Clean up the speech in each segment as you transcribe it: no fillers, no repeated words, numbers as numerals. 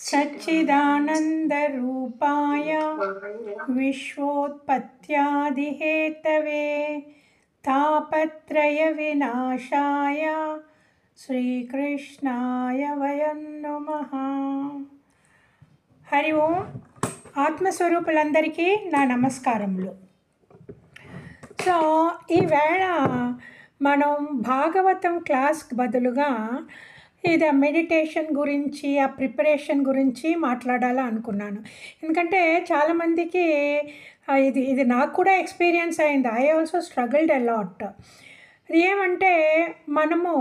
सच्चिदानन्दरूपाय विश्वोत्पत्त्यादिहेतवे तापत्रयविनाशाय श्रीकृष्णाय वयं नमः। हरि ओं। ఆత్మస్వరూపులందరికీ నా నమస్కారములు. సో ఈవేళ మనం భాగవతం క్లాస్కి బదులుగా ఇది మెడిటేషన్ గురించి, ఆ ప్రిపరేషన్ గురించి మాట్లాడాలా అనుకున్నాను. ఎందుకంటే చాలామందికి ఇది నాకు కూడా ఎక్స్పీరియన్స్ అయింది. I also struggled a lot. ఏమంటే మనము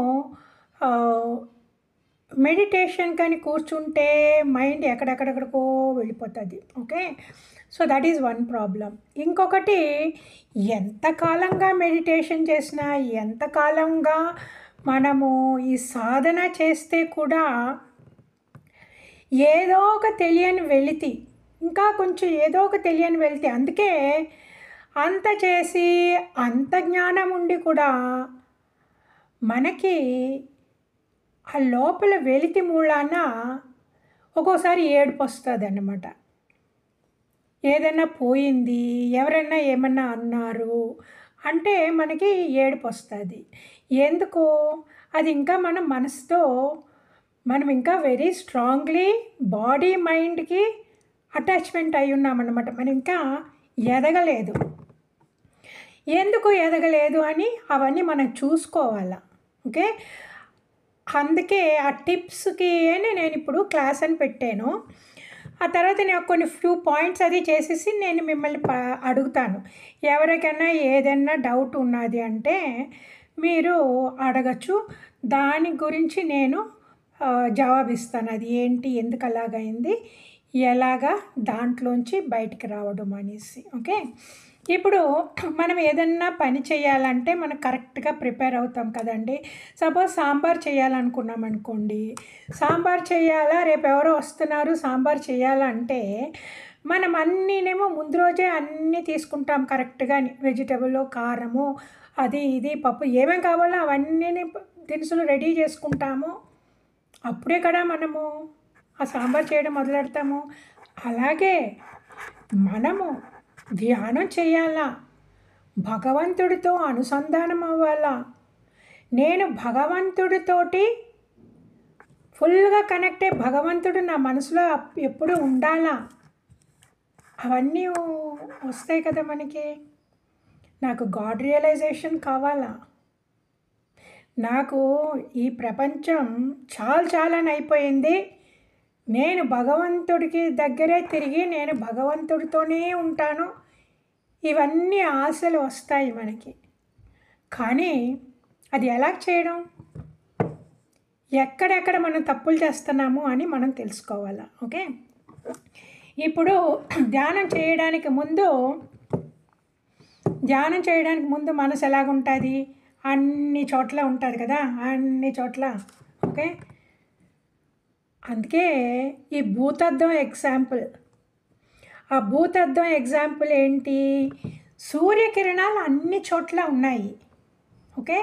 మెడిటేషన్ కానీ కూర్చుంటే మైండ్ ఎక్కడెక్కడెక్కడికో వెళ్ళిపోతుంది. Okay, so that is one problem. ఇంకొకటి, ఎంతకాలంగా మెడిటేషన్ చేసినా, ఎంతకాలంగా మనము ఈ సాధన చేస్తే కూడా ఏదో ఒక తెలియని వెలితి, ఇంకా కొంచెం ఏదో ఒక తెలియని వెలితి. అందుకే అంత చేసి అంత జ్ఞానం ఉండి కూడా మనకి ఆ లోపల వెలితి మూలాన ఒక్కోసారి ఏడుపు వస్తుంది అన్నమాట. ఏదైనా పోయింది, ఎవరైనా ఏమన్నా అన్నారు అంటే మనకి ఏడుపు వస్తుంది. ఎందుకు? అది ఇంకా మన మనసుతో మనం ఇంకా వెరీ స్ట్రాంగ్లీ బాడీ మైండ్కి అటాచ్మెంట్ అయి ఉన్నామన్నమాట. మనం ఇంకా ఎదగలేదు. ఎందుకు ఎదగలేదు అని అవన్నీ మనం చూసుకోవాలా. ఓకే, అందుకే ఆ టిప్స్కి నేను ఇప్పుడు క్లాస్ అని పెట్టాను. ఆ తర్వాత నేను కొన్ని ఫ్యూ పాయింట్స్ అది చేసేసి నేను మిమ్మల్ని అడుగుతాను. ఎవరికైనా ఏదైనా డౌట్ ఉన్నది అంటే మీరు అడగచ్చు. దాని గురించి నేను జవాబిస్తాను. అది ఏంటి, ఎందుకు అలాగైంది, ఎలాగా దాంట్లోంచి బయటికి రావడం అనేసి. ఓకే, ఇప్పుడు మనం ఏదన్నా పని చేయాలంటే మనం కరెక్ట్గా ప్రిపేర్ అవుతాం కదండి. సపోజ్ సాంబార్ చేయాలనుకున్నాం అనుకోండి, సాంబార్ చేయాలా, రేపు ఎవరో వస్తున్నారు సాంబార్ చేయాలంటే మనం అన్నీనేమో ముందు రోజే అన్నీ తీసుకుంటాం కరెక్ట్గా. వెజిటబుల్, కారము, అది ఇది పప్పు, ఏమేమి కావాలో అవన్నీ దినుసులు రెడీ చేసుకుంటాము. అప్పుడే కదా మనము ఆ సాంబార్ చేయడం మొదలెడతాము. అలాగే మనము ధ్యానం చేయాలా, భగవంతుడితో అనుసంధానం అవ్వాలా. నేను భగవంతుడితోటి ఫుల్గా కనెక్ట్ అయ్యి భగవంతుడు నా మనసులో ఎప్పుడు ఉండాలా. అవన్నీ వస్తాయి కదా మనకి. నాకు గాడ్ రియలైజేషన్ కావాలా. నాకు ఈ ప్రపంచం చాలా అయిపోయింది, నేను భగవంతుడికి దగ్గరే తిరిగి నేను భగవంతుడితోనే ఉంటాను. ఇవన్నీ ఆశలు వస్తాయి మనకి. కానీ అది ఎలా చేయడం, ఎక్కడెక్కడ మనం తప్పులు చేస్తున్నాము అని మనం తెలుసుకోవాలి. ఓకే, ఇప్పుడు ధ్యానం చేయడానికి ముందు మనసు ఎలాగుంటుంది, అన్ని చోట్ల ఉంటుంది కదా, అన్ని చోట్ల. ఓకే, అందుకే ఈ భూతద్దం ఎగ్జాంపుల్. ఆ భూతద్దం ఎగ్జాంపుల్ ఏంటి, సూర్యకిరణాలు అన్ని చోట్ల ఉన్నాయి. ఓకే,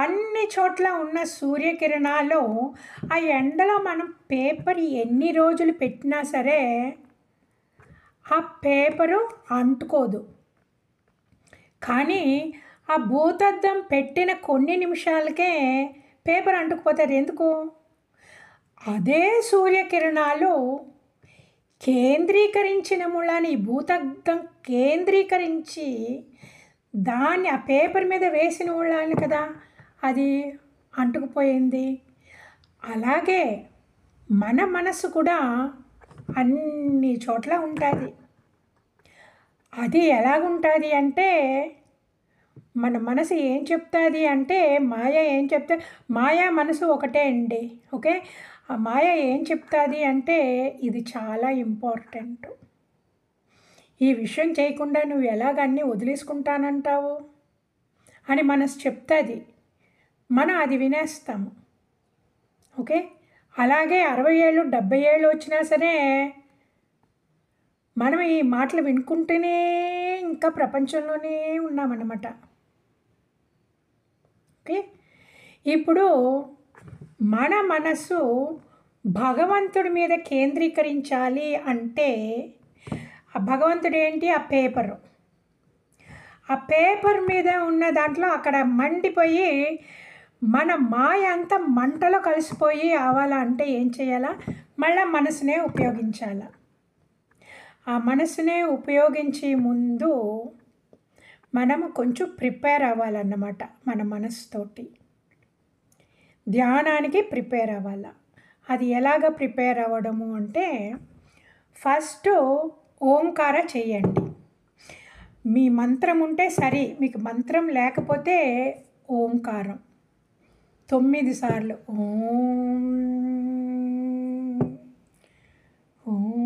అన్ని చోట్ల ఉన్న సూర్యకిరణాలు ఆ ఎండలో మనం పేపర్ ఎన్ని రోజులు పెట్టినా సరే ఆ పేపరు అంటుకోదు. కానీ ఆ భూతద్దం పెట్టిన కొన్ని నిమిషాలకే పేపర్ అంటుకుపోతారు. ఎందుకు? అదే సూర్యకిరణాలు కేంద్రీకరించిన మూలాన్ని ఈ భూతద్దం కేంద్రీకరించి దాన్ని ఆ పేపర్ మీద వేసిన మూలాన్ని కదా అది అంటుకుపోయింది. అలాగే మన మనసు కూడా అన్ని చోట్ల ఉంటుంది. అది ఎలాగుంటుంది అంటే, మన మనసు ఏం చెప్తుంది అంటే, మాయ ఏం చెప్తా, మాయా మనసు ఒకటే అండి. ఓకే, ఆ మాయ ఏం చెప్తుంది అంటే, ఇది చాలా ఇంపార్టెంట్, ఈ విషయం చేయకుండా నువ్వు ఎలాగన్నీ వదిలేసుకుంటానంటావు అని మనసు చెప్తుంది. మనం అది వినేస్తాము. ఓకే, అలాగే 60 ఏళ్ళు 70 ఏళ్ళు వచ్చినా సరే మనం ఈ మాటలు వినుకుంటూనే ఇంకా ప్రపంచంలోనే ఉన్నామన్నమాట. ఓకే, ఇప్పుడు మన మనసు భగవంతుడి మీద కేంద్రీకరించాలి అంటే ఆ భగవంతుడు ఏంటి? ఆ పేపరు. ఆ పేపర్ మీద ఉన్న దాంట్లో అక్కడ మండిపోయి మన మాయ అంతా మంటలో కలిసిపోయి అవ్వాలంటే ఏం చేయాలా? మళ్ళీ మనసునే ఉపయోగించాలా. ఆ మనసునే ఉపయోగించే ముందు మనము కొంచెం ప్రిపేర్ అవ్వాలన్నమాట. మన మనసుతోటి ధ్యానానికి ప్రిపేర్ అవ్వాలి. అది ఎలాగ ప్రిపేర్ అవ్వడము అంటే ఫస్ట్ ఓంకార చెయ్యండి. మీ మంత్రం ఉంటే సరే, మీకు మంత్రం లేకపోతే ఓంకారం 9 సార్లు ఓం ఓం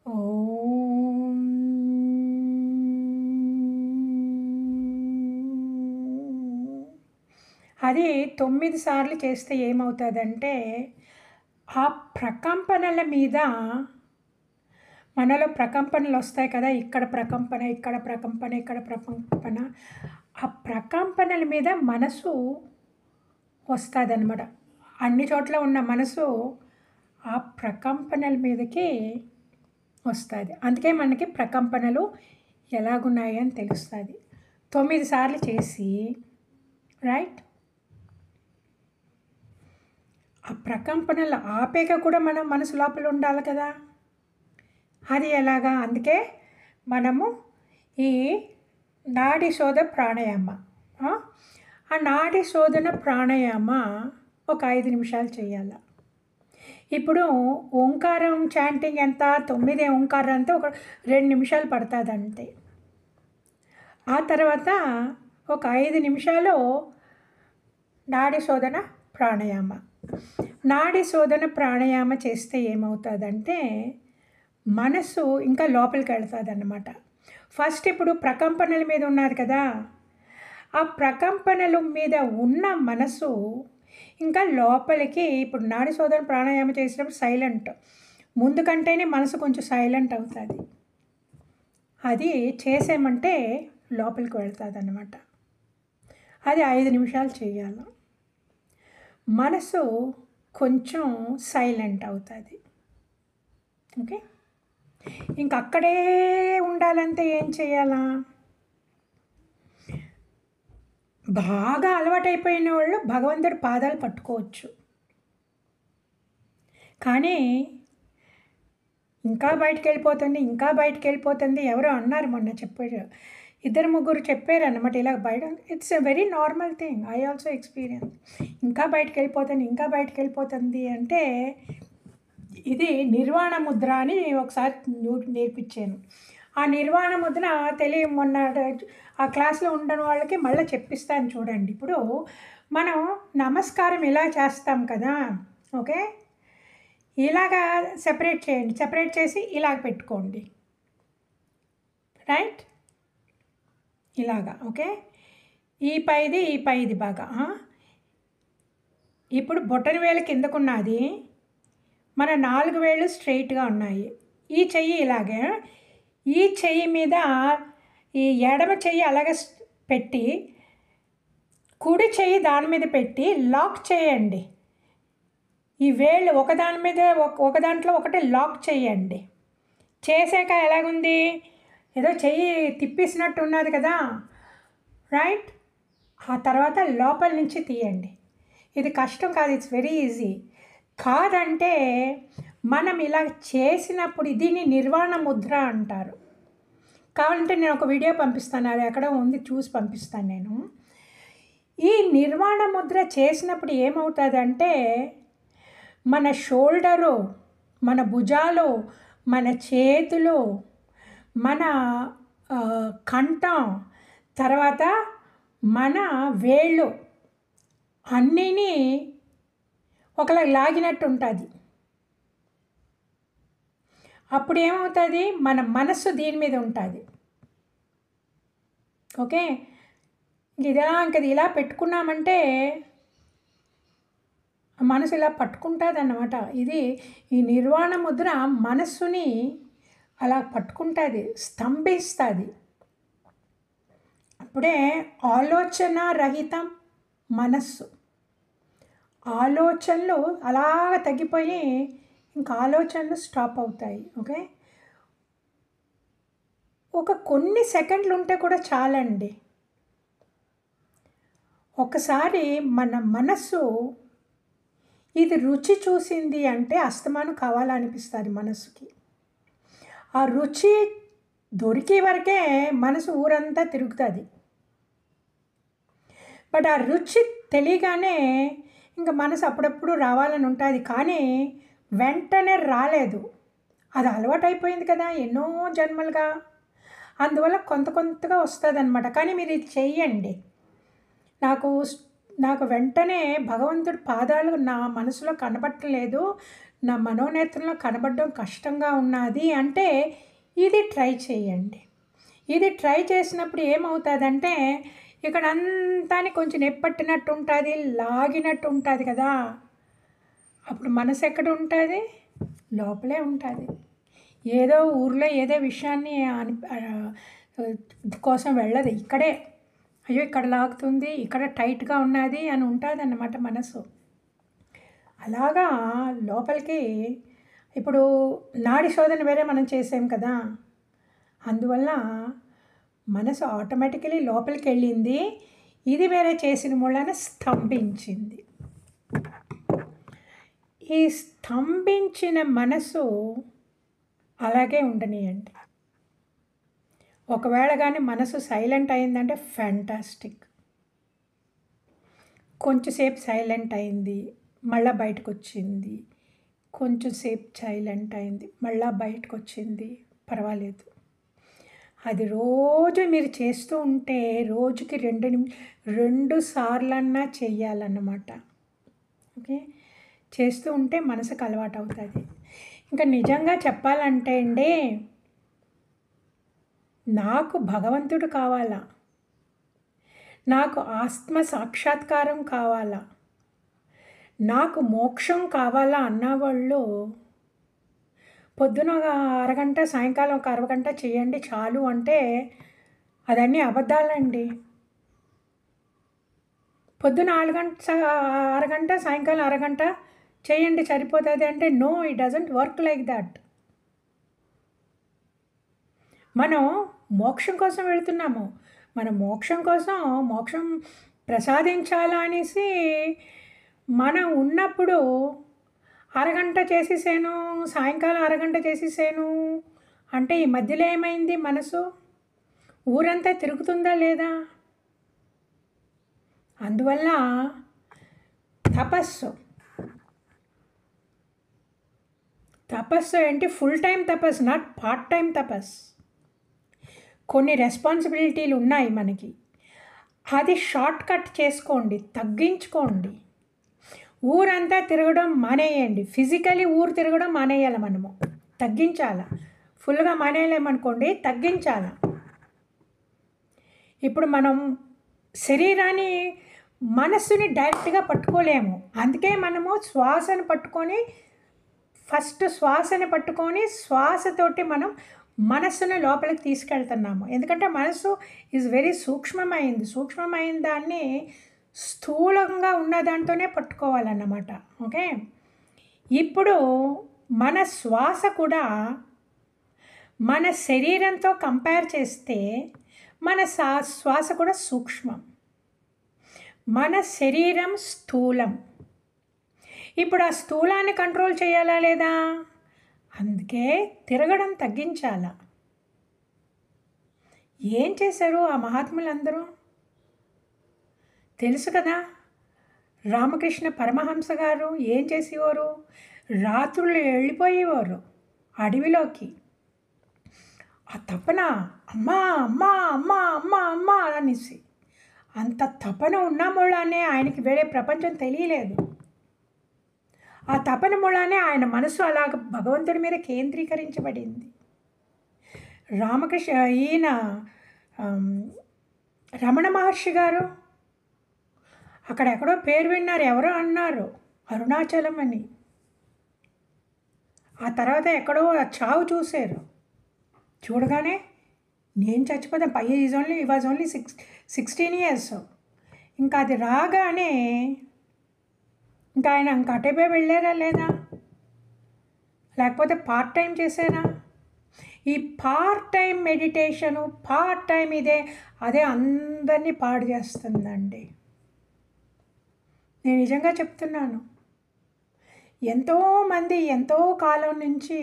ఓం. అది 9 సార్లు చేస్తే ఏమవుతుందంటే ఆ ప్రకంపనల మీద మనలో ప్రకంపనలు వస్తాయి కదా, ఇక్కడ ప్రకంపన, ఇక్కడ ప్రకంపన, ఇక్కడ ప్రకంపన. ఆ ప్రకంపనల మీద మనసు వస్తుంది అన్నమాట. అన్ని చోట్ల ఉన్న మనసు ఆ ప్రకంపనల మీదకి వస్తుంది. అందుకే మనకి ప్రకంపనలు ఎలాగున్నాయి అని తెలుస్తుంది. 9 సార్లు చేసి రైట్, ఆ ప్రకంపనలు ఆపేక కూడా మనం మనసు లోపల ఉండాలి కదా. అది ఎలాగా? అందుకే మనము ఈ నాడి శోధ ప్రాణాయామ, ఆ నాడి శోధన ప్రాణాయామ ఒక 5 నిమిషాలు చేయాలి. ఇప్పుడు ఓంకారం చాంటింగ్ ఎంత? 9 ఓంకారం అంతా ఒక 2 నిమిషాలు పడుతుంది అంతే. ఆ తర్వాత ఒక 5 నిమిషాలు నాడి శోధన ప్రాణాయామ. నాడి శోధన ప్రాణాయామ చేస్తే ఏమవుతుందంటే మనసు ఇంకా లోపలికి వెళ్తుంది అన్నమాట. ఫస్ట్ ఇప్పుడు ప్రకంపనల మీద ఉన్నది కదా, ఆ ప్రకంపనల మీద ఉన్న మనసు ఇంకా లోపలికి, ఇప్పుడు నాడి శోధన ప్రాణాయామ చేసినప్పుడు సైలెంట్, ముందు కంటేనే మనసు కొంచెం సైలెంట్ అవుతుంది. అది చేసామంటే లోపలికి వెళ్తుంది అన్నమాట. అది 5 నిమిషాలు చేయాలి. మనసు కొంచెం సైలెంట్ అవుతుంది. ఓకే, ఇంక అక్కడే ఉండాలంటే ఏం చేయాలా? బాగా అలవాటైపోయిన వాళ్ళు భగవంతుడి పాదాలు పట్టుకోవచ్చు. కానీ ఇంకా బయటికి వెళ్ళిపోతుంది, ఇంకా బయటికి వెళ్ళిపోతుంది. ఎవరో అన్నారు మొన్న, చెప్పారు, 2-3 చెప్పారు అన్నమాట ఇలా బయట. It's a very normal thing, I also experience. ఇంకా బయటికి వెళ్ళిపోతుంది, ఇంకా బయటికి వెళ్ళిపోతుంది అంటే ఇది నిర్వాణ ముద్ర అని ఒకసారి నేర్పించాను. ఆ నిర్వాణ ముద్ర మొన్న ఆ క్లాస్లో ఉండని వాళ్ళకి మళ్ళీ చెప్పిస్తాను చూడండి. ఇప్పుడు మనం నమస్కారం ఇలా చేస్తాం కదా, ఓకే, ఇలాగా సెపరేట్ చేయండి. సెపరేట్ చేసి ఇలాగ పెట్టుకోండి, రైట్, ఇలాగా. ఓకే, ఈ పైది బాగా. ఇప్పుడు బొటన వేలు కిందకున్నది, మన 4 వేళ్ళు స్ట్రైట్గా ఉన్నాయి. ఈ చెయ్యి ఇలాగే, ఈ చెయ్యి మీద ఈ ఎడమ చెయ్యి అలాగే పెట్టి కుడి చెయ్యి దాని మీద పెట్టి లాక్ చేయండి. ఈ వేళ్ళు ఒకదాని మీద ఒక దాంట్లో ఒకటి లాక్ చేయండి. చేసాక ఎలాగుంది? ఏదో చెయ్యి తిప్పేసినట్టు ఉన్నది కదా, రైట్. ఆ తర్వాత లోపల నుంచి తీయండి. ఇది కష్టం కాదు, ఇట్స్ వెరీ ఈజీ. కాదంటే మనం ఇలా చేసినప్పుడు దీన్ని నిర్వాణ ముద్ర అంటారు. కావాలంటే నేను ఒక వీడియో పంపిస్తాను, అది ఎక్కడ ఉంది చూసి పంపిస్తాను నేను. ఈ నిర్వాణ ముద్ర చేసినప్పుడు ఏమవుతుందంటే మన షోల్డరు, మన భుజాలు, మన చేతులు, మన కంఠం, తర్వాత మన వేళ్ళు అన్నీని ఒకలా లాగినట్టు ఉంటుంది. అప్పుడు ఏమవుతుంది? మన మనస్సు దీని మీద ఉంటుంది. ఓకే, ఇంకది ఇలా పెట్టుకున్నామంటే మనసు ఇలా పట్టుకుంటుంది అన్నమాట. ఇది ఈ నిర్వాణ ముద్ర మనస్సుని అలా పట్టుకుంటుంది, స్తంభిస్తుంది. అప్పుడే ఆలోచన రహితం మనస్సు. ఆలోచనలు అలాగ తగ్గిపోయి ఇంకా ఆలోచనలు స్టాప్ అవుతాయి. ఓకే, ఒక కొన్ని సెకండ్లు ఉంటే కూడా చాలండి. ఒకసారి మన మనస్సు ఇది రుచి చూసింది అంటే అస్తమానం కావాలనిపిస్తుంది మనసుకి. ఆ రుచి దొరికే వరకే మనసు ఊరంతా తిరుగుతుంది. బట్ ఆ రుచి తెలియగానే ఇంకా మనసు అప్పుడప్పుడు రావాలని ఉంటుంది, కానీ వెంటనే రాలేదు. అది అలవాటైపోయింది కదా ఎన్నో జన్మలుగా. అందువల్ల కొంత కొంతగా వస్తుంది అనమాట. కానీ మీరు ఇది చెయ్యండి. నాకు నాకు వెంటనే భగవంతుడి పాదాలు నా మనసులో కనబట్టలేదు, నా మనోనేత్రంలో కనబడడం కష్టంగా ఉన్నది అంటే ఇది ట్రై చేయండి. ఇది ట్రై చేసినప్పుడు ఏమవుతుందంటే ఇక్కడ అంతా కొంచెం నెప్పట్టినట్టు ఉంటుంది, లాగినట్టు ఉంటుంది కదా. అప్పుడు మనసు ఎక్కడ ఉంటుంది? లోపలే ఉంటుంది. ఏదో ఊర్లో ఏదో విషయాన్ని కోసం వెళ్ళదు. ఇక్కడే అయ్యో ఇక్కడ లాగుతుంది, ఇక్కడ టైట్గా ఉన్నది అని ఉంటుంది అన్నమాట మనసు. అలాగా లోపలికి ఇప్పుడు నాడి శోధన వేరే మనం చేసాం కదా, అందువల్ల మనసు ఆటోమేటికలీ లోపలికి వెళ్ళింది. ఇది వేరే చేసిన మూలాన స్తంభించింది. ఈ స్తంభించిన మనసు అలాగే ఉండనియండి. ఒకవేళ కానీ మనసు సైలెంట్ అయిందంటే ఫ్యాంటాస్టిక్. కొంచెంసేపు సైలెంట్ అయింది, మళ్ళీ బయటకు వచ్చింది, కొంచెంసేపు సైలెంట్ అయింది, మళ్ళీ బయటకు వచ్చింది, పర్వాలేదు. అది రోజు మీరు చేస్తూ ఉంటే రోజుకి 2 సార్లన్నా చెయ్యాలన్నమాట. ఓకే, చేస్తూ ఉంటే మనసుకు అలవాటు అవుతుంది. ఇంకా నిజంగా చెప్పాలంటే అండి, నాకు భగవంతుడు కావాలా, నాకు ఆత్మ సాక్షాత్కారం కావాలా, నాకు మోక్షం కావాలా అన్నవాళ్ళు పొద్దున ఒక అరగంట, సాయంకాలం ఒక అరగంట చేయండి చాలు అంటే అదన్నీ అబద్ధాలండి. పొద్దున అరగంట, సాయంకాలం అరగంట చేయండి సరిపోతుంది అంటే no, it doesn't work like that. మనం మోక్షం కోసం వెళుతున్నాము. మనం మోక్షం కోసం మోక్షం ప్రసాదించాలా అనేసి మనం ఉన్నప్పుడు అరగంట చేసేసాను, సాయంకాలం అరగంట చేసేసాను అంటే ఈ మధ్యలో ఏమైంది? మనసు ఊరంతా తిరుగుతుందా లేదా? అందువల్ల తపస్సు ఏంటి? ఫుల్ టైం తపస్సు, నాట్ పార్ట్ టైం తపస్సు. కొన్ని రెస్పాన్సిబిలిటీలు ఉన్నాయి మనకి, అది షార్ట్ కట్ చేసుకోండి, తగ్గించుకోండి. ఊరంతా తిరగడం మానేయండి. ఫిజికలీ ఊరు తిరగడం మానేయాలి, మనము తగ్గించాలి. ఫుల్గా మానేయలేమనుకోండి, తగ్గించాలి. ఇప్పుడు మనం శరీరాన్ని మనస్సుని డైరెక్ట్గా పట్టుకోలేము. అందుకే మనము శ్వాసను పట్టుకొని ఫస్ట్ శ్వాసని పట్టుకొని శ్వాసతోటి మనం మనస్సును లోపలికి తీసుకెళ్తున్నాము. ఎందుకంటే మనస్సు ఈజ్ వెరీ సూక్ష్మమైన దాన్ని స్థూలంగా ఉన్న దాంతోనే పట్టుకోవాలన్నమాట. ఓకే, ఇప్పుడు మన శ్వాస కూడా మన శరీరంతో కంపేర్ చేస్తే మన శ్వాస కూడా సూక్ష్మం, మన శరీరం స్థూలం. ఇప్పుడు ఆ స్థూలాన్ని కంట్రోల్ చేయాలా లేదా? అందుకే తిరగడం తగ్గించాలా. ఏం చేశారు ఆ మహాత్ములందరూ తెలుసు కదా. రామకృష్ణ పరమహంస గారు ఏం చేసేవారు? రాత్రులు వెళ్ళిపోయేవారు అడవిలోకి. ఆ తపన అమ్మా అమ్మా అమ్మా అమ్మా అమ్మా అనేసి, అంత తపన ఉన్న మూలానే ఆయనకి వేరే ప్రపంచం తెలియలేదు. ఆ తపన మూలానే ఆయన మనసు అలాగ భగవంతుడి మీద కేంద్రీకరించబడింది. ఈయన రమణ మహర్షి గారు అక్కడెక్కడో పేరు విన్నారు, ఎవరో అన్నారు అరుణాచలం అని. ఆ తర్వాత ఎక్కడో చావు చూశారు. చూడగానే నేను చచ్చిపోతాం పై ఈ వాజ్ ఓన్లీ 16 years. ఇంకా అది రాగానే ఇంకా ఆయన ఇంకా అటేపై వెళ్ళారా లేదా, లేకపోతే పార్ట్ టైం చేశారా? ఈ part time meditation, part time అదే అందరినీ పాడు చేస్తుందండి. నేను నిజంగా చెప్తున్నాను. ఎంతోమంది ఎంతో కాలం నుంచి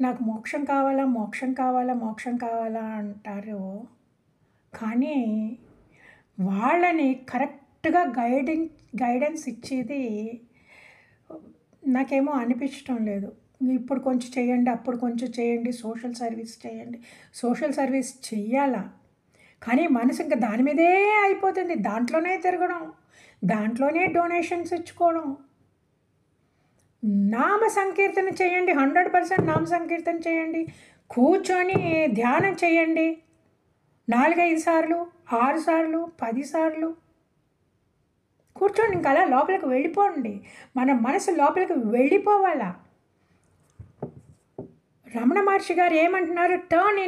నాకు మోక్షం కావాలా, మోక్షం కావాలా, మోక్షం కావాలా అంటారు. కానీ వాళ్ళని కరెక్ట్గా గైడెన్స్ ఇచ్చేది నాకేమో అనిపించడం లేదు. ఇప్పుడు కొంచెం చేయండి, అప్పుడు కొంచెం చేయండి, సోషల్ సర్వీస్ చేయండి. సోషల్ సర్వీస్ చెయ్యాలా, కానీ మనసు ఇంకా దాని మీదే అయిపోతుంది. దాంట్లోనే తిరగడం, దాంట్లోనే డొనేషన్స్ ఇచ్చుకోవడం. నామ సంకీర్తన చేయండి, 100% నామ సంకీర్తన చేయండి. కూర్చొని ధ్యానం చేయండి 4-5 సార్లు, 6 సార్లు, 10 సార్లు కూర్చోండి. ఇంకా అలా లోపలికి వెళ్ళిపోండి. మన మనసు లోపలికి వెళ్ళిపోవాలా. రమణ మహర్షి గారు ఏమంటున్నారు? టర్న్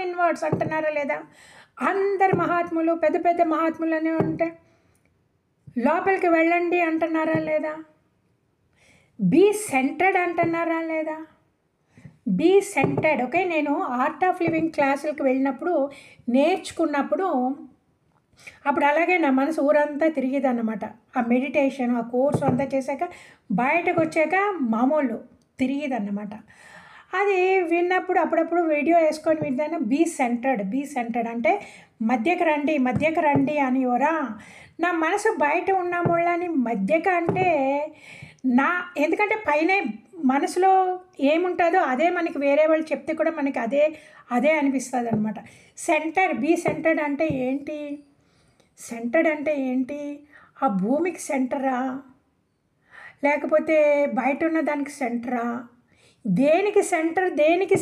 ఇన్వర్డ్స్ అంటున్నారా లేదా? అందరు మహాత్ములు, పెద్ద పెద్ద మహాత్ములు అనే ఉంటే లోపలికి వెళ్ళండి అంటున్నారా లేదా? బీ సెంటర్డ్ అంటున్నారా లేదా? Be centred. ఓకే, నేను ఆర్ట్ ఆఫ్ లివింగ్ క్లాసులకు వెళ్ళినప్పుడు నేర్చుకున్నప్పుడు అప్పుడు అలాగే నా మనసు ఊరంతా తిరిగేదన్నమాట. ఆ మెడిటేషన్, ఆ కోర్సు అంతా చేశాక బయటకు వచ్చాక మామూలు తిరిగేదన్నమాట. అది విన్నప్పుడు అప్పుడప్పుడు వీడియో వేసుకొని వింటాను. బీ సెంటర్డ్ అంటే మధ్యకి రండి అని ఎవరా. నా మనసు బయట ఉన్న ముళ్ళని మధ్యక అంటే ఎందుకంటే పైన మనసులో ఏముంటుందో అదే మనకి వేరే వాళ్ళు చెప్తే కూడా మనకి అదే అనిపిస్తుంది అనమాట. బీ సెంటర్డ్ అంటే ఏంటి? సెంటర్డ్ అంటే ఏంటి? ఆ భూమికి సెంటరా, లేకపోతే బయట ఉన్న దానికి సెంటరా? దేనికి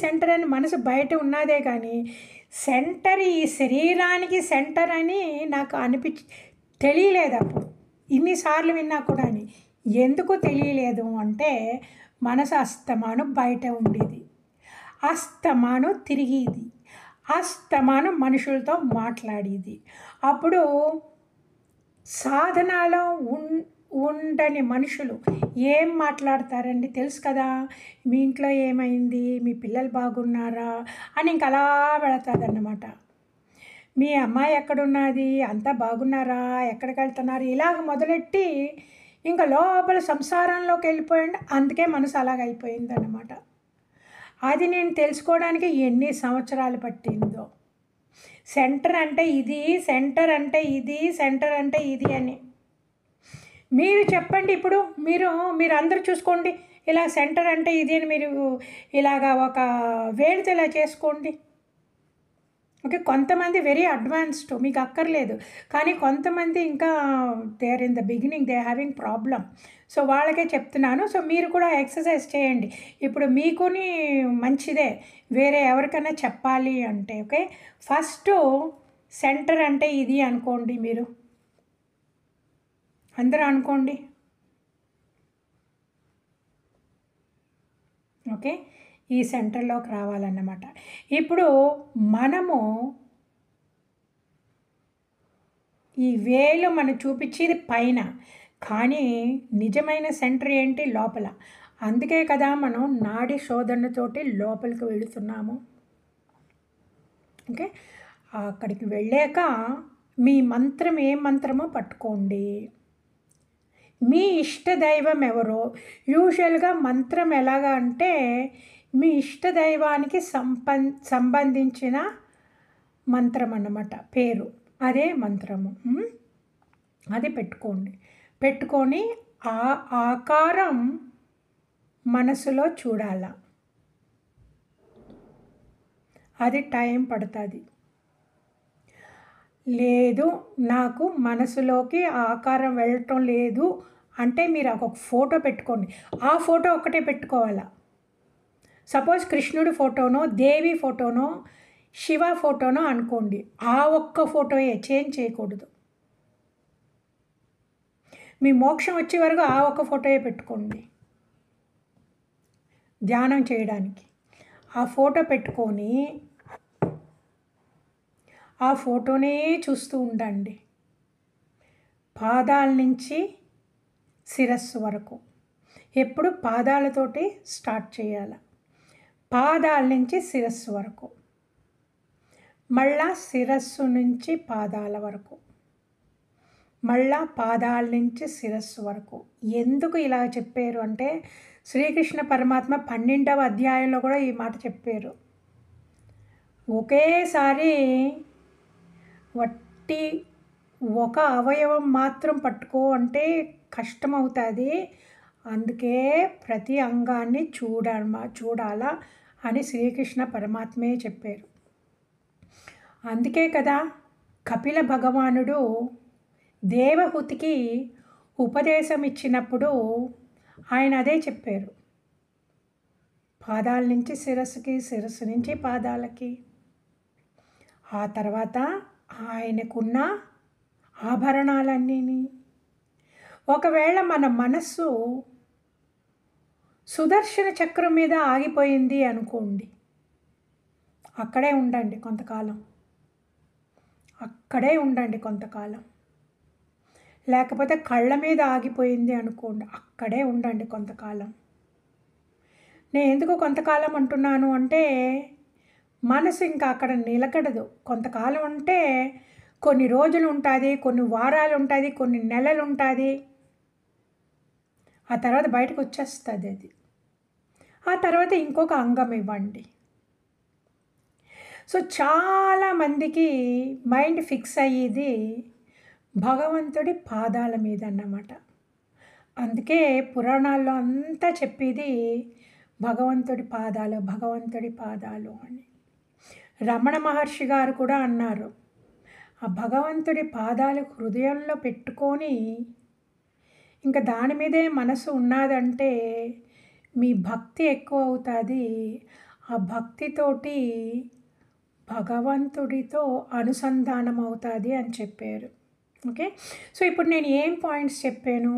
సెంటర్ అని మనసు బయట ఉన్నదే కానీ సెంటర్ ఈ శరీరానికి సెంటర్ అని నాకు తెలియలేదు అప్పుడు. ఇన్నిసార్లు విన్నా కూడా ఎందుకు తెలియలేదు అంటే మనసు అస్తమాను బయట ఉండేది, అస్తమాను తిరిగేది, అస్తమాను మనుషులతో మాట్లాడేది. అప్పుడు సాధనలో ఉండని మనుషులు ఏం మాట్లాడతారండి? తెలుసు కదా, మీ ఇంట్లో ఏమైంది, మీ పిల్లలు బాగున్నారా అని ఇంక అలా వెళతాదన్నమాట. మీ అమ్మాయి ఎక్కడున్నది, అంతా బాగున్నారా, ఎక్కడికి వెళ్తున్నారు, ఇలాగ మొదలెట్టి ఇంకా లోపల సంసారంలోకి వెళ్ళిపోయింది. అందుకే మనసు అలాగైపోయింది అన్నమాట. అది నేను తెలుసుకోవడానికి ఎన్ని సంవత్సరాలు పట్టిందో. సెంటర్ అంటే ఇది అని మీరు చెప్పండి. ఇప్పుడు మీరు అందరూ చూసుకోండి, ఇలా సెంటర్ అంటే ఇది అని మీరు ఇలాగా ఒక వేడితో ఇలా చేసుకోండి. ఓకే, కొంతమంది వెరీ అడ్వాన్స్డ్, మీకు అక్కర్లేదు. కానీ కొంతమంది ఇంకా they are in the beginning, they having problem. So వాళ్ళకే చెప్తున్నాను. సో మీరు కూడా ఎక్సర్సైజ్ చేయండి. ఇప్పుడు మీకుని మంచిదే, వేరే ఎవరికైనా చెప్పాలి అంటే. ఓకే, ఫస్ట్ సెంటర్ అంటే ఇది అనుకోండి. మీరు అందరూ అనుకోండి. ఓకే, ఈ సెంటర్లోకి రావాలన్నమాట. ఇప్పుడు మనము ఈ వేలు మనం చూపించేది పైన, కానీ నిజమైన సెంటర్ ఏంటి? లోపల. అందుకే కదా మనం నాడి శోధనతోటి లోపలికి వెళుతున్నాము. ఓకే, అక్కడికి వెళ్ళాక మీ మంత్రం ఏ మంత్రమో పట్టుకోండి. మీ ఇష్టదైవం ఎవరో, యూజువల్గా మంత్రం ఎలాగా అంటే మీ ఇష్టదైవానికి సంబంధించిన మంత్రం అన్నమాట, పేరు, అదే మంత్రము. అది పెట్టుకొని ఆ ఆకారం మనసులో చూడాల. అది టైం పడుతుంది. లేదు నాకు మనసులోకి ఆకారం వెళ్ళటం లేదు అంటే మీరు ఒక ఫోటో పెట్టుకోండి. ఆ ఫోటో ఒక్కటే పెట్టుకోవాలా. సపోజ్ కృష్ణుడి ఫోటోనో, దేవి ఫోటోనో, శివ ఫోటోనో అనుకోండి. ఆ ఒక్క ఫోటోయే, చేంజ్ చేయకూడదు. మీ మోక్షం వచ్చే వరకు ఆ ఒక్క ఫోటోయే పెట్టుకోండి ధ్యానం చేయడానికి. ఆ ఫోటో పెట్టుకొని ఆ ఫోటోనే చూస్తూ ఉండండి. పాదాల నుంచి శిరస్సు వరకు. ఎప్పుడు పాదాలతోటి స్టార్ట్ చేయాలి. పాదాల నుంచి శిరస్సు వరకు, మళ్ళా శిరస్సు నుంచి పాదాల వరకు, మళ్ళా పాదాల నుంచి శిరస్సు వరకు. ఎందుకు ఇలా చెప్పారు అంటే శ్రీకృష్ణ పరమాత్మ 12వ అధ్యాయంలో కూడా ఈ మాట చెప్పారు. ఒకేసారి వట్టి ఒక అవయవం మాత్రం పట్టుకో అంటే కష్టమవుతుంది. అందుకే ప్రతి అంగాన్ని చూడాలా అని శ్రీకృష్ణ పరమాత్మే చెప్పారు. అందుకే కదా కపిల భగవానుడు దేవహూతికి ఉపదేశం ఇచ్చినప్పుడు ఆయన అదే చెప్పారు. పాదాల నుంచి శిరస్సుకి, శిరస్సు నుంచి పాదాలకి. ఆ తర్వాత ఆయనకున్న ఆభరణాలన్నీ. ఒకవేళ మన మనస్సు సుదర్శన చక్రం మీద ఆగిపోయింది అనుకోండి, అక్కడే ఉండండి కొంతకాలం. అక్కడే ఉండండి కొంతకాలం. లేకపోతే కళ్ళ మీద ఆగిపోయింది అనుకోండి, అక్కడే ఉండండి కొంతకాలం. నేను ఎందుకు కొంతకాలం అంటున్నాను అంటే మనసు ఇంకా అక్కడ నిలకడదు. కొంతకాలం అంటే కొన్ని రోజులు ఉంటుంది, కొన్ని వారాలు ఉంటుంది, కొన్ని నెలలు ఉంటుంది. ఆ తర్వాత బయటకు వచ్చేస్తుంది అది. ఆ తర్వాత ఇంకొక అంగం ఇవ్వండి. సో చాలామందికి మైండ్ ఫిక్స్ అయ్యేది భగవంతుడి పాదాల మీద అన్నమాట. అందుకే పురాణాల్లో అంతా చెప్పేది భగవంతుడి పాదాలు, భగవంతుడి పాదాలు అని. రమణ మహర్షి గారు కూడా అన్నారు, ఆ భగవంతుడి పాదాలు హృదయంలో పెట్టుకొని ఇంకా దాని మీదే మనసు ఉన్నదంటే మీ భక్తి ఎక్కువ అవుతుంది. ఆ భక్తితోటి భగవంతుడితో అనుసంధానం అవుతుంది అని చెప్పారు. ఓకే, సో ఇప్పుడు నేను ఏం పాయింట్స్ చెప్పాను?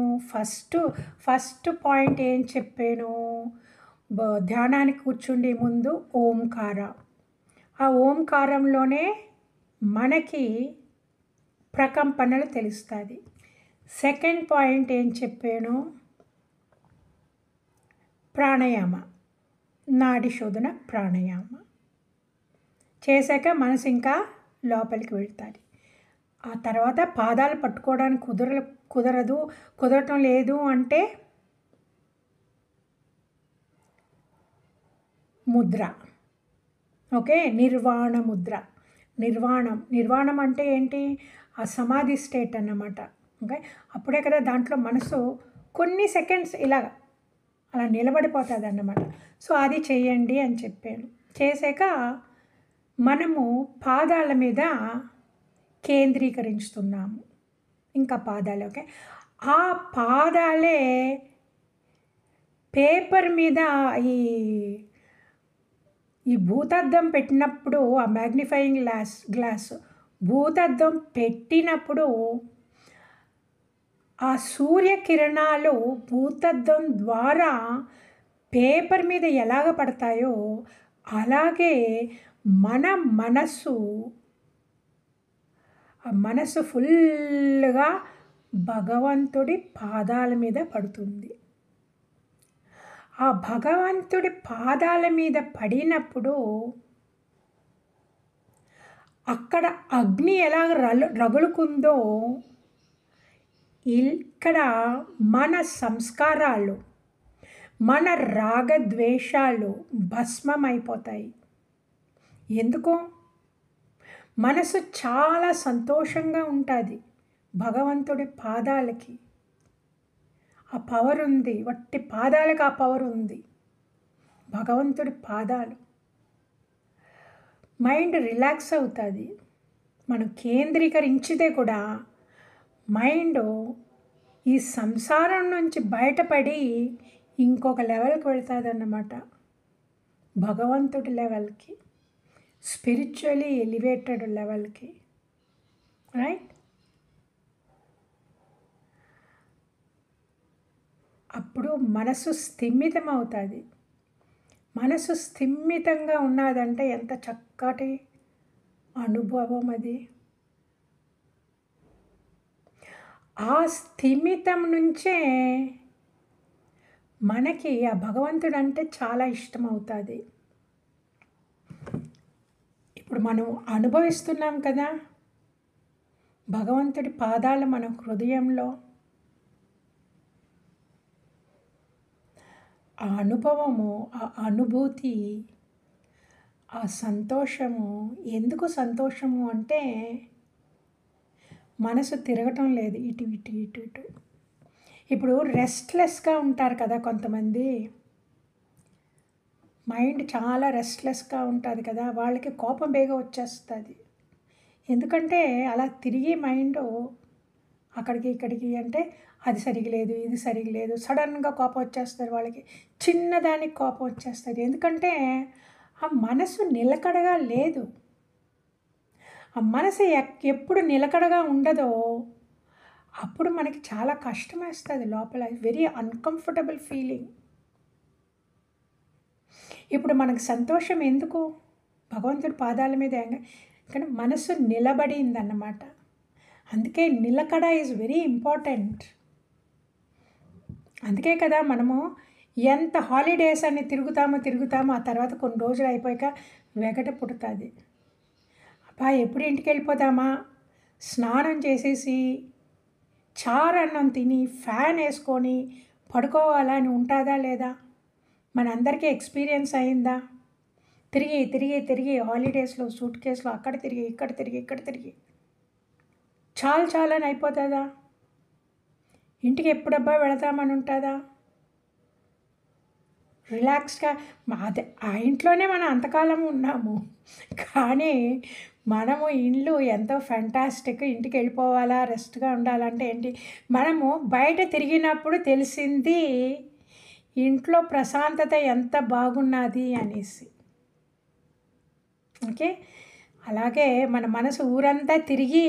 ఫస్ట్ పాయింట్ ఏం చెప్పాను? ధ్యానానికి కూర్చుండే ముందు ఓంకార. ఆ ఓంకారంలోనే మనకి ప్రకంపనలు తెలుస్తుంది. సెకండ్ పాయింట్ ఏం చెప్పాను? ప్రాణాయామ, నాడి శోధన ప్రాణాయామ చేశాక మనసు ఇంకా లోపలికి వెళ్తుంది. ఆ తర్వాత పాదాలు పట్టుకోవడానికి కుదరటం లేదు అంటే ముద్ర. ఓకే, నిర్వాణ ముద్ర. నిర్వాణం అంటే ఏంటి? ఆ సమాధి స్టేట్ అన్నమాట. ఓకే, అప్పుడే కదా దాంట్లో మనసు కొన్ని సెకండ్స్ అలా నిలబడిపోతుంది అన్నమాట. సో అది చేయండి అని చెప్పాను. చేశాక మనము పాదాల మీద కేంద్రీకరించుతున్నాము. ఇంకా పాదాలు. ఓకే, ఆ పాదాలే పేపర్ మీద ఈ భూతద్దం పెట్టినప్పుడు, ఆ మ్యాగ్నిఫైయింగ్ గ్లాస్ భూతద్దం పెట్టినప్పుడు ఆ సూర్యకిరణాలు భూతద్దం ద్వారా పేపర్ మీద ఎలాగ పడతాయో అలాగే మన మనసు ఫుల్గా భగవంతుడి పాదాల మీద పడుతుంది. ఆ భగవంతుడి పాదాల మీద పడినప్పుడు అక్కడ అగ్ని ఎలా రగులుకుందో ఇక్కడ మన సంస్కారాలు, మన రాగద్వేషాలు భస్మమైపోతాయి. ఎందుకు? మనసు చాలా సంతోషంగా ఉంటుంది. భగవంతుడి పాదాలకి ఆ పవర్ ఉంది. వట్టి పాదాలకు ఆ పవర్ ఉంది. భగవంతుడి పాదాలు. మైండ్ రిలాక్స్ అవుతుంది. మనం కేంద్రీకరించితే కూడా మైండ్ ఈ సంసారం నుంచి బయటపడి ఇంకొక లెవెల్కి వెళ్తుంది అన్నమాట. భగవంతుడి లెవెల్కి, స్పిరిచువలీ ఎలివేటెడ్ లెవెల్కి. రైట్? అప్పుడు మనసు స్థిమితం అవుతుంది. మనసు స్థిమితంగా ఉన్నదంటే ఎంత చక్కటి అనుభవం అది. ఆ స్థిమితం నుంచే మనకి ఆ భగవంతుడు అంటే చాలా ఇష్టం అవుతుంది. ఇప్పుడు మనం అనుభవిస్తున్నాం కదా భగవంతుడి పాదాలు మన హృదయంలో. ఆ అనుభవము, ఆ అనుభూతి, ఆ సంతోషము. ఎందుకు సంతోషము అంటే మనసు తిరగటం లేదు ఇటు ఇటు ఇటు ఇటు. ఇప్పుడు రెస్ట్లెస్గా ఉంటారు కదా కొంతమంది, మైండ్ చాలా రెస్ట్లెస్గా ఉంటుంది కదా, వాళ్ళకి కోపం బేగా వచ్చేస్తుంది. ఎందుకంటే అలా తిరిగి మైండ్ అక్కడికి ఇక్కడికి అంటే అది సరిగా లేదు, ఇది సరిగా లేదు, సడన్గా కోపం వచ్చేస్తుంది వాళ్ళకి. చిన్నదానికి కోపం వచ్చేస్తుంది. ఎందుకంటే ఆ మనసు నిలకడగా లేదు. ఆ మనసు ఎప్పుడు నిలకడగా ఉండదో అప్పుడు మనకి చాలా కష్టం వేస్తుంది లోపల. Very uncomfortable feeling. ఇప్పుడు మనకు సంతోషం ఎందుకు? భగవంతుడి పాదాల మీద కానీ మనసు నిలబడిందన్నమాట. అందుకే నిలకడ ఈజ్ వెరీ ఇంపార్టెంట్. అందుకే కదా మనము ఎంత హాలిడేస్ అని తిరుగుతామో ఆ తర్వాత కొన్ని రోజులు అయిపోయాక వెగట పుడుతుంది. అబ్బా ఎప్పుడు ఇంటికి వెళ్ళిపోదామా, స్నానం చేసేసి చారన్నం తిని ఫ్యాన్ వేసుకొని పడుకోవాలా అని ఉంటుందా లేదా? మనందరికీ ఎక్స్పీరియన్స్ అయిందా? తిరిగి తిరిగి తిరిగి హాలిడేస్లో సూట్ కేసులో అక్కడ తిరిగి ఇక్కడ తిరిగి ఇక్కడ తిరిగి చాలని అయిపోతుందా? ఇంటికి ఎప్పుడబ్బా వెళతామని ఉంటుందా? రిలాక్స్గా అదే ఆ ఇంట్లోనే మనం అంతకాలం ఉన్నాము, కానీ మనము ఇల్లు ఎంతో ఫ్యాంటాస్టిక్, ఇంటికి వెళ్ళిపోవాలా రెస్ట్గా ఉండాలంటే ఏంటి, మనము బయట తిరిగినప్పుడు తెలిసింది ఇంట్లో ప్రశాంతత ఎంత బాగున్నది అనేసి. ఓకే, అలాగే మన మనసు ఊరంతా తిరిగి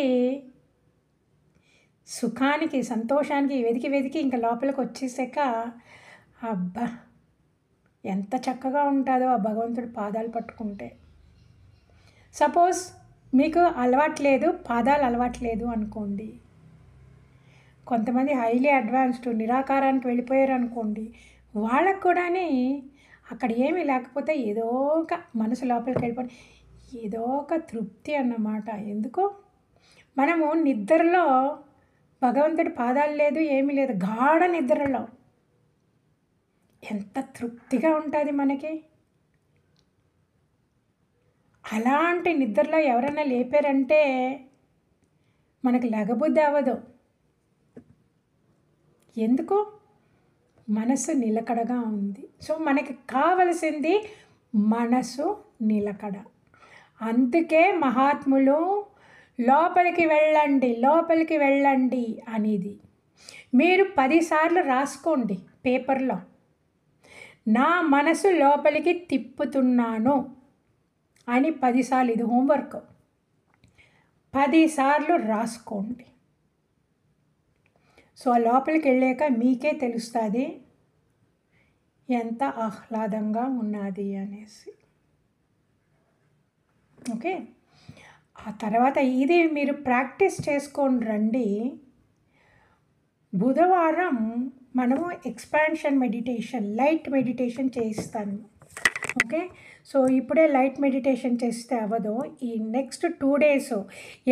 సుఖానికి సంతోషానికి వెతికి ఇంకా లోపలికి వచ్చేసాక అబ్బా ఎంత చక్కగా ఉంటుందో ఆ భగవంతుడి పాదాలు పట్టుకుంటే. సపోజ్ మీకు అలవాట్లేదు, పాదాలు అలవాట్లేదు అనుకోండి, కొంతమంది హైలీ అడ్వాన్స్డ్ నిరాకారానికి వెళ్ళిపోయారు అనుకోండి, వాళ్ళకు కూడా అక్కడ ఏమీ లేకపోతే ఏదో ఒక మనసు లోపలికి వెళ్ళిపోయి ఏదో ఒక తృప్తి అన్నమాట. ఎందుకు? మనము నిద్రలో భగవంతుడి పాదాలు లేదు, ఏమీ లేదు, గాఢ నిద్రలో ఎంత తృప్తిగా ఉంటుంది మనకి. అలాంటి నిద్రలో ఎవరైనా లేపారంటే మనకు లెగబుద్ధి అవ్వదు. ఎందుకు? మనసు నిలకడగా ఉంది. సో మనకి కావలసింది మనసు నిలకడ. అందుకే మహాత్ములు లోపలికి వెళ్ళండి అనేది మీరు 10 సార్లు రాసుకోండి పేపర్లో. నా మనసు లోపలికి తిప్పుతున్నాను అని 10 సార్లు, ఇది హోంవర్క్, 10 సార్లు రాసుకోండి. సో ఆ లోపలికి వెళ్ళాక మీకే తెలుస్తుంది ఎంత ఆహ్లాదంగా ఉన్నది అనేసి. ఓకే, ఆ తర్వాత ఇది మీరు ప్రాక్టీస్ చేసుకొని రండి. బుధవారం మనము ఎక్స్పాన్షన్ మెడిటేషన్, లైట్ మెడిటేషన్ చేయిస్తాను. ఓకే, సో ఇప్పుడే లైట్ మెడిటేషన్ చేస్తే అవ్వదు. ఈ నెక్స్ట్ 2 days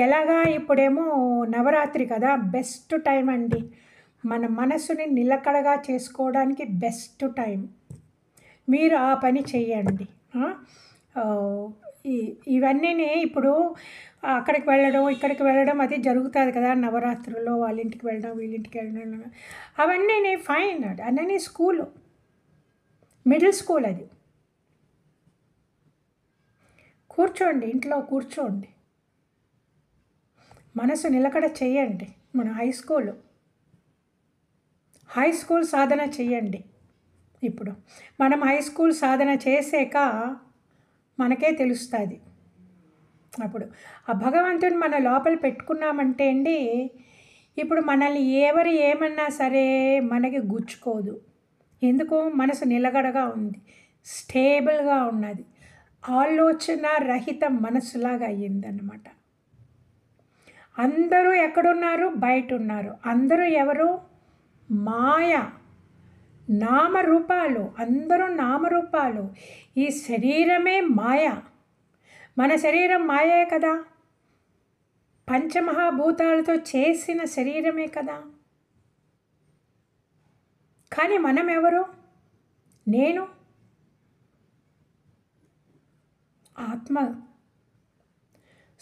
ఎలాగా, ఇప్పుడేమో నవరాత్రి కదా, బెస్ట్ టైం అండి మన మనసుని నిలకడగా చేసుకోవడానికి. బెస్ట్ టైం, మీరు ఆ పని చెయ్యండి. ఇవన్నీ ఇప్పుడు అక్కడికి వెళ్ళడం ఇక్కడికి వెళ్ళడం అది జరుగుతుంది కదా నవరాత్రుల్లో, వాళ్ళ ఇంటికి వెళ్ళడం వీళ్ళింటికి వెళ్ళడం అవన్నీ ఫైన్. అన్నీ స్కూలు, మిడిల్ స్కూల్. అది కూర్చోండి, ఇంట్లో కూర్చోండి, మనసు నిలకడ చెయ్యండి. మన హై స్కూల్ సాధన చెయ్యండి. ఇప్పుడు మనం హై స్కూల్ సాధన చేసాక మనకే తెలుస్తుంది. అప్పుడు ఆ భగవంతుని మన లోపల పెట్టుకున్నామంటే అండి, ఇప్పుడు మనల్ని ఎవరు ఏమన్నా సరే మనకి గుచ్చుకోదు. ఎందుకు? మనసు నిలకడగా ఉంది, స్టేబుల్గా ఉన్నది. ఆలోచన రహిత మనసులాగా అయ్యిందన్నమాట. అందరూ ఎక్కడున్నారు? బయట ఉన్నారు. అందరూ ఎవరు? మాయ, నామరూపాలు. అందరూ నామరూపాలు. ఈ శరీరమే మాయ. మన శరీరం మాయే కదా, పంచమహాభూతాలతో చేసిన శరీరమే కదా. కానీ మనం ఎవరు? నేను ఆత్మ,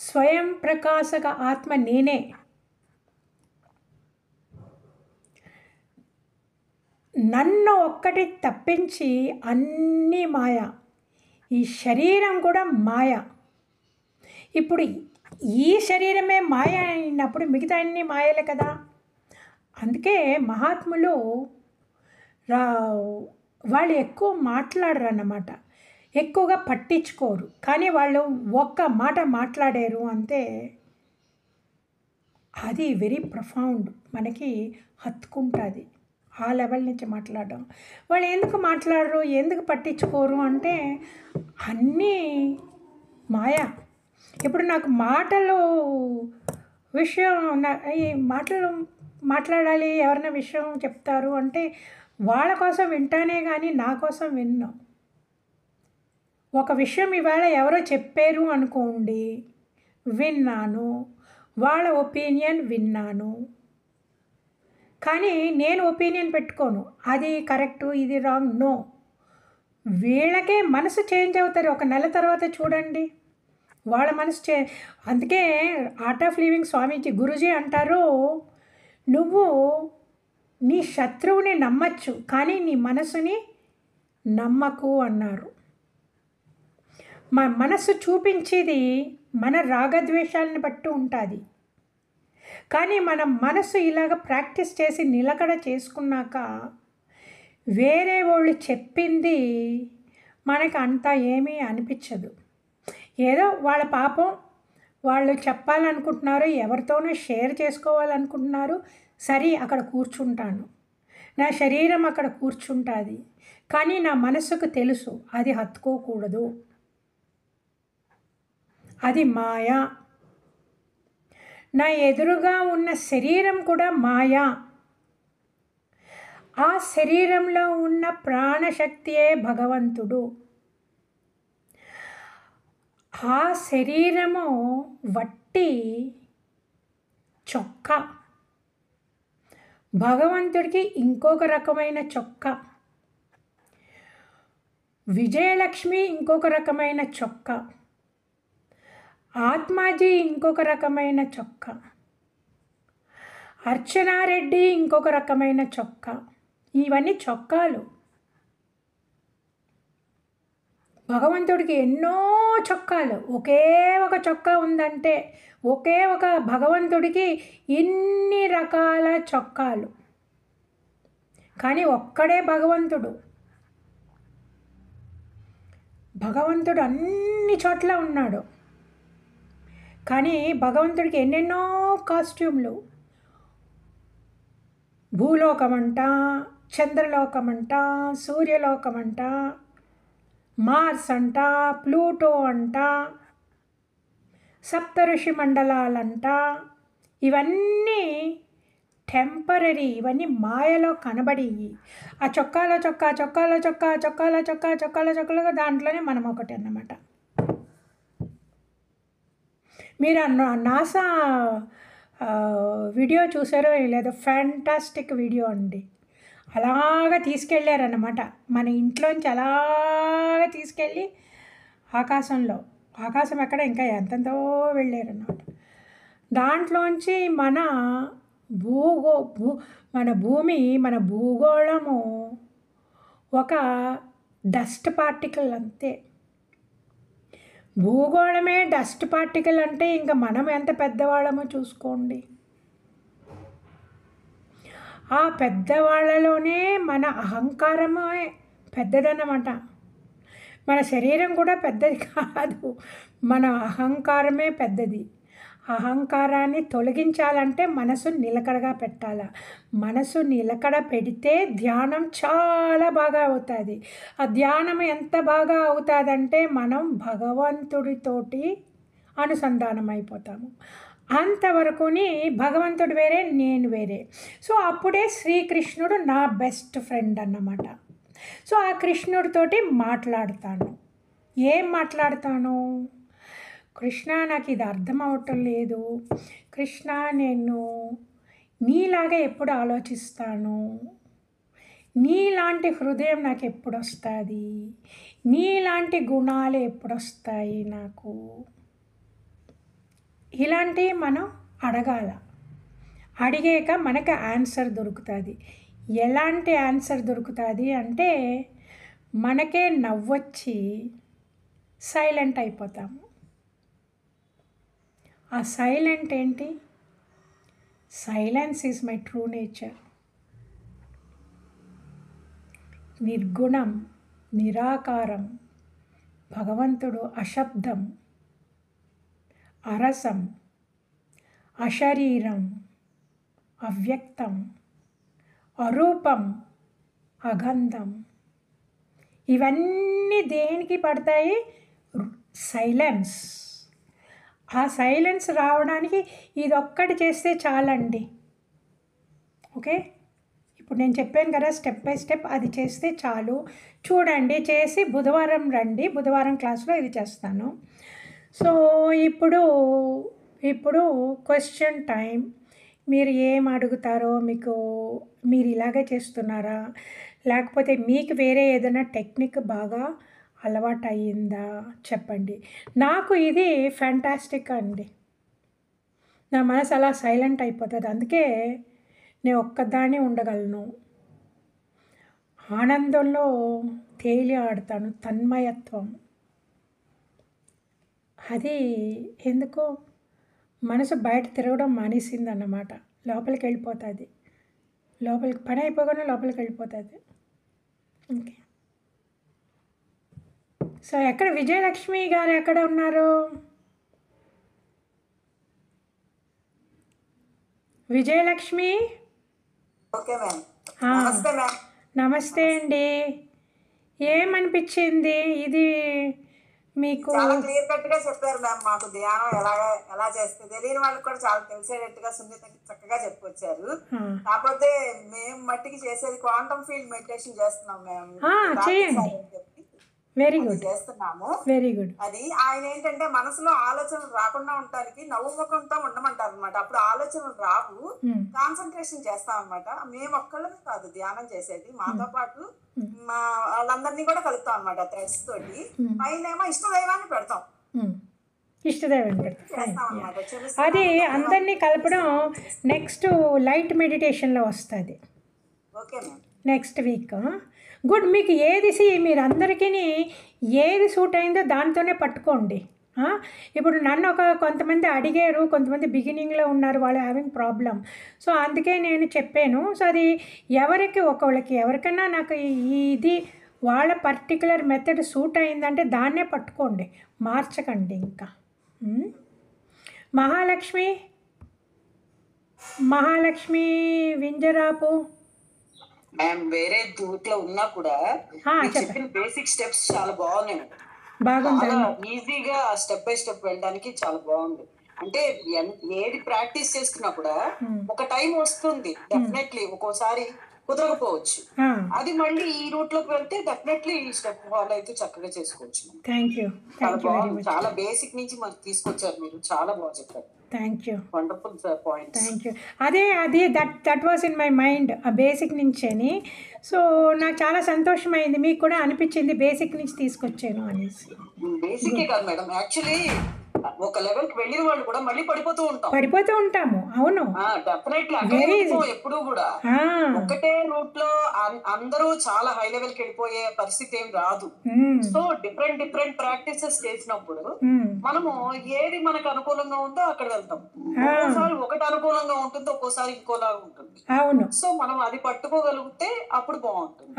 స్వయం ప్రకాశక ఆత్మ నేనే. నన్ను ఒక్కటి తప్పించి అన్నీ మాయ. ఈ శరీరం కూడా మాయ. ఇప్పుడు ఈ శరీరమే మాయ అయినప్పుడు మిగతా అన్ని మాయలే కదా. అందుకే మహాత్ములు వాళ్ళు ఎక్కువ మాట్లాడరు అన్నమాట, ఎక్కువగా పట్టించుకోరు. కానీ వాళ్ళు ఒక్క మాట మాట్లాడారు అంతే, అది వెరీ ప్రొఫౌండ్, మనకి హత్తుకుంటుంది. ఆ లెవెల్ నుంచి మాట్లాడడం. వాళ్ళు ఎందుకు మాట్లాడరు, ఎందుకు పట్టించుకోరు అంటే అన్నీ మాయ. ఇప్పుడు నాకు మాటలు విషయం, ఈ మాటలు మాట్లాడాలి, ఎవరైనా విషయం చెప్తారు అంటే వాళ్ళ కోసం వింటానే కానీ నా కోసం విన్ను. ఒక విషయం ఇవాళ ఎవరో చెప్పారు అనుకోండి, విన్నాను, వాళ్ళ ఒపీనియన్ విన్నాను, కానీ నేను ఒపీనియన్ పెట్టుకోను అది కరెక్టు ఇది రాంగ్. నో, వీళ్ళకే మనసు చేంజ్ అవుతారు. ఒక నెల తర్వాత చూడండి వాళ్ళ మనసు అందుకే ఆర్ట్ ఆఫ్ లివింగ్ స్వామీజీ గురూజీ అంటారు, నువ్వు నీ శత్రువుని నమ్మచ్చు కానీ నీ మనసుని నమ్మకు అన్నారు. మనసు చూపించేది మన రాగద్వేషాలను బట్టి ఉంటుంది. కానీ మన మనసు ఇలాగ ప్రాక్టీస్ చేసి నిలకడ చేసుకున్నాక వేరే వాళ్ళు చెప్పింది మనకు అంతా ఏమీ అనిపించదు. ఏదో వాళ్ళ పాపం వాళ్ళు చెప్పాలనుకుంటున్నారు, ఎవరితోనూ షేర్ చేసుకోవాలనుకుంటున్నారు, సరే అక్కడ కూర్చుంటాను, నా శరీరం అక్కడ కూర్చుంటుంది. కానీ నా మనసుకు తెలుసు అది హత్తుకోకూడదు, అది మాయా. నా ఎదురుగా ఉన్న శరీరం కూడా మాయా. ఆ శరీరంలో ఉన్న ప్రాణశక్తియే భగవంతుడు. ఆ శరీరము వట్టి చొక్కా, భగవంతుడికి ఇంకొక రకమైన చొక్కా, విజయలక్ష్మి ఇంకొక రకమైన చొక్కా, ఆత్మాజీ ఇంకొక రకమైన చొక్కా, అర్చనారెడ్డి ఇంకొక రకమైన చొక్కా. ఇవన్నీ చొక్కాలు. భగవంతుడికి ఎన్నో చొక్కాలు. ఒకే ఒక చొక్కా ఉందంటే, ఒకే ఒక భగవంతుడికి ఇన్ని రకాల చొక్కాలు. కానీ ఒక్కడే భగవంతుడు. భగవంతుడు అన్ని చోట్ల ఉన్నాడు. కానీ భగవంతుడికి ఎన్నెన్నో కాస్ట్యూమ్లు. భూలోకమంట, చంద్రలోకమంట, సూర్యలోకమంట, మార్స్ అంట, ప్లూటో అంట, సప్తఋషి మండలాలంట. ఇవన్నీ టెంపరరీ, ఇవన్నీ మాయలో కనబడి ఆ చొక్కాల చొక్కాలుగా దాంట్లోనే మనం ఒకటి అన్నమాట. మీరు నాసా వీడియో చూసారో లేదో, ఫ్యాంటాస్టిక్ వీడియో అండి. అలాగా తీసుకెళ్ళారన్నమాట, మన ఇంట్లోంచి అలాగ తీసుకెళ్ళి ఆకాశంలో, ఆకాశం ఎక్కడ ఇంకా ఎంతెంతో వెళ్ళారన్నమాట. దాంట్లోంచి మన మన భూమి, మన భూగోళము ఒక డస్ట్ పార్టికల్ అంతే. భూగోళమే డస్ట్ పార్టికల్ అంటే ఇంకా మనం ఎంత పెద్దవాళ్ళమో చూసుకోండి. ఆ పెద్దవాళ్ళలోనే మన అహంకారమే పెద్దదన్నమాట. మన శరీరం కూడా పెద్దది కాదు, మన అహంకారమే పెద్దది. అహంకారాన్ని తొలగించాలంటే మనసు నిలకడగా పెట్టాల. మనసు నిలకడ పెడితే ధ్యానం చాలా బాగా అవుతుంది. ఆ ధ్యానం ఎంత బాగా అవుతుందంటే మనం భగవంతుడితోటి అనుసంధానం అయిపోతాము. అంతవరకుని భగవంతుడు వేరే, నేను వేరే. సో అప్పుడే శ్రీకృష్ణుడు నా బెస్ట్ ఫ్రెండ్ అన్నమాట. సో ఆ కృష్ణుడితోటి మాట్లాడతాను. ఏం మాట్లాడతాను? కృష్ణ, నాకు ఇది అర్థం అవటం లేదు. కృష్ణ, నేను నీలాగా ఎప్పుడు ఆలోచిస్తాను. నీలాంటి హృదయం నాకు ఎప్పుడు వస్తుంది. నీలాంటి గుణాలు ఎప్పుడు వస్తాయి నాకు. ఇలాంటివి మనం అడగాల. అడిగాక మనకు ఆన్సర్ దొరుకుతుంది. ఎలాంటి ఆన్సర్ దొరుకుతుంది అంటే మనకే నవ్వొచ్చి సైలెంట్ అయిపోతాము. ఆ సైలెంట్ ఏంటి? Silence is my true nature. నిర్గుణం, నిరాకారం, భగవంతుడు అశబ్దం, అరసం, అశరీరం, అవ్యక్తం, అరూపం, అగంధం. ఇవన్నీ దేనికి పడతాయి? సైలెన్స్. ఆ సైలెన్స్ రావడానికి ఇదొక్కటి చేస్తే చాలండి. ఓకే, ఇప్పుడు నేను చెప్పాను కదా, స్టెప్ బై స్టెప్ అది చేస్తే చాలు. చూడండి, చేసి బుధవారం రండి. బుధవారం క్లాస్లో ఇది చేస్తాను. సో ఇప్పుడు క్వశ్చన్ టైం. మీరు ఏం అడుగుతారో, మీరు ఇలాగే చేస్తున్నారా, లేకపోతే మీకు వేరే ఏదైనా టెక్నిక్ బాగా అలవాటు అయ్యిందా చెప్పండి. నాకు ఇది ఫ్యాంటాస్టిక్ అండి. నా మనసు అలా సైలెంట్ అయిపోతుంది. అందుకే నేను ఒక్కదాన్ని ఉండగలను. ఆనందంలో తేలి ఆడతాను. తన్మయత్వం. అది ఎందుకో మనసు బయట తిరగడం మానేసింది అన్నమాట. లోపలికి వెళ్ళిపోతుంది. లోపలికి పని అయిపోగానే లోపలికి వెళ్ళిపోతుంది. ఓకే. సో ఎక్కడ విజయలక్ష్మి గారు ఎక్కడ ఉన్నారు? విజయలక్ష్మి, నమస్తే అండి. ఏమనిపించింది ఇది మీకు? చాలా క్లియర్ కట్ గా చెప్పారు మ్యామ్. మాకు ధ్యానం ఎలా చేస్తే తెలియని వాళ్ళకి కూడా చాలా తెలిసేటట్టుగా సున్నితంగా చక్కగా చెప్పుకొచ్చారు. కాకపోతే మేము మట్టికి చేసేది క్వాంటమ్ ఫీల్డ్ మెడిటేషన్ చేస్తున్నాం మేము. వెరీ గుడ్, చేస్తున్నాము. Very good. అది ఆయన ఏంటంటే మనసులో ఆలోచనలు రాకుండా ఉండటానికి నవ్వుముఖంతో ఉండమంటారు అనమాట. అప్పుడు ఆలోచనలు రావు, కాన్సన్ట్రేషన్ చేస్తాం అనమాట. మేము ఒక్కళ్ళమే కాదు ధ్యానం చేసేది, మాతో పాటు మా వాళ్ళందరినీ కూడా కలుపుతాం అనమాట థ్రెడ్స్ తోటి. పైన ఇష్టదైవాన్ని పెడతాం. అది అందరినీ కలపడం నెక్స్ట్ లైట్ మెడిటేషన్లో వస్తుంది. Okay ma'am, next week. Good. మీకు మీరు అందరికీ ఏది సూట్ అయిందో దాంతోనే పట్టుకోండి. ఇప్పుడు నన్ను కొంతమంది అడిగారు, కొంతమంది బిగినింగ్లో ఉన్నారు, వాళ్ళు హ్యావింగ్ ప్రాబ్లం. సో అందుకే నేను చెప్పాను. సో అది ఎవరికైనా నాకు ఇది వాళ్ళ పర్టికులర్ మెథడ్ సూట్ అయిందంటే దాన్నే పట్టుకోండి, మార్చకండి ఇంకా. మహాలక్ష్మి వింజరాపు మ్యామ్, వేరే దూట్లో ఉన్నా కూడా చెప్పిన బేసిక్ స్టెప్స్ చాలా బాగున్నాయి. చాలా ఈజీగా స్టెప్ బై స్టెప్ వెళ్ళడానికి చాలా బాగుంది. అంటే ఏది ప్రాక్టీస్ చేసుకున్నా కూడా ఒక టైం వస్తుంది. డెఫినెట్లీ ఒక్కోసారి కుదరకపోవచ్చు. అది మళ్ళీ ఈ రూట్ లోకి వెళ్తే డెఫినెట్లీ ఈ స్టెప్ ఫాలో అయితే చక్కగా చేసుకోవచ్చు. చాలా బాగుంది. చాలా బేసిక్ నుంచి మనకు తీసుకొచ్చారు మీరు. చాలా బాగా చెప్పారు. Thank you. Wonderful sir points. Thank you. అదే that was in my mind, ఆ బేసిక్ నుంచేని. సో నాకు చాలా సంతోషమైంది, మీకు కూడా అనిపించింది బేసిక్ నుంచి తీసుకొచ్చాను అనేసి. బేసికే కాదు మేడం, యాక్చువల్లీ ఒక లెవెల్ కి వెళ్ళిన వాళ్ళు కూడా మళ్ళీ పడిపోతూ ఉంటాము. అవును, ఎప్పుడు కూడా ఒకటే రూట్ లో అందరూ చాలా హై లెవెల్ కి వెళ్ళిపోయే పరిస్థితి ఏం రాదు. సో డిఫరెంట్ ప్రాక్టీసెస్ చేసినప్పుడు మనము ఏది మనకు అనుకూలంగా ఉందో అక్కడ వెళ్తాం. ఒక్కోసారి ఒకటి అనుకూలంగా ఉంటుంది, ఒక్కోసారి ఇంకోలాగా ఉంటుంది. సో మనం అది పట్టుకోగలిగితే అప్పుడు బాగుంటుంది.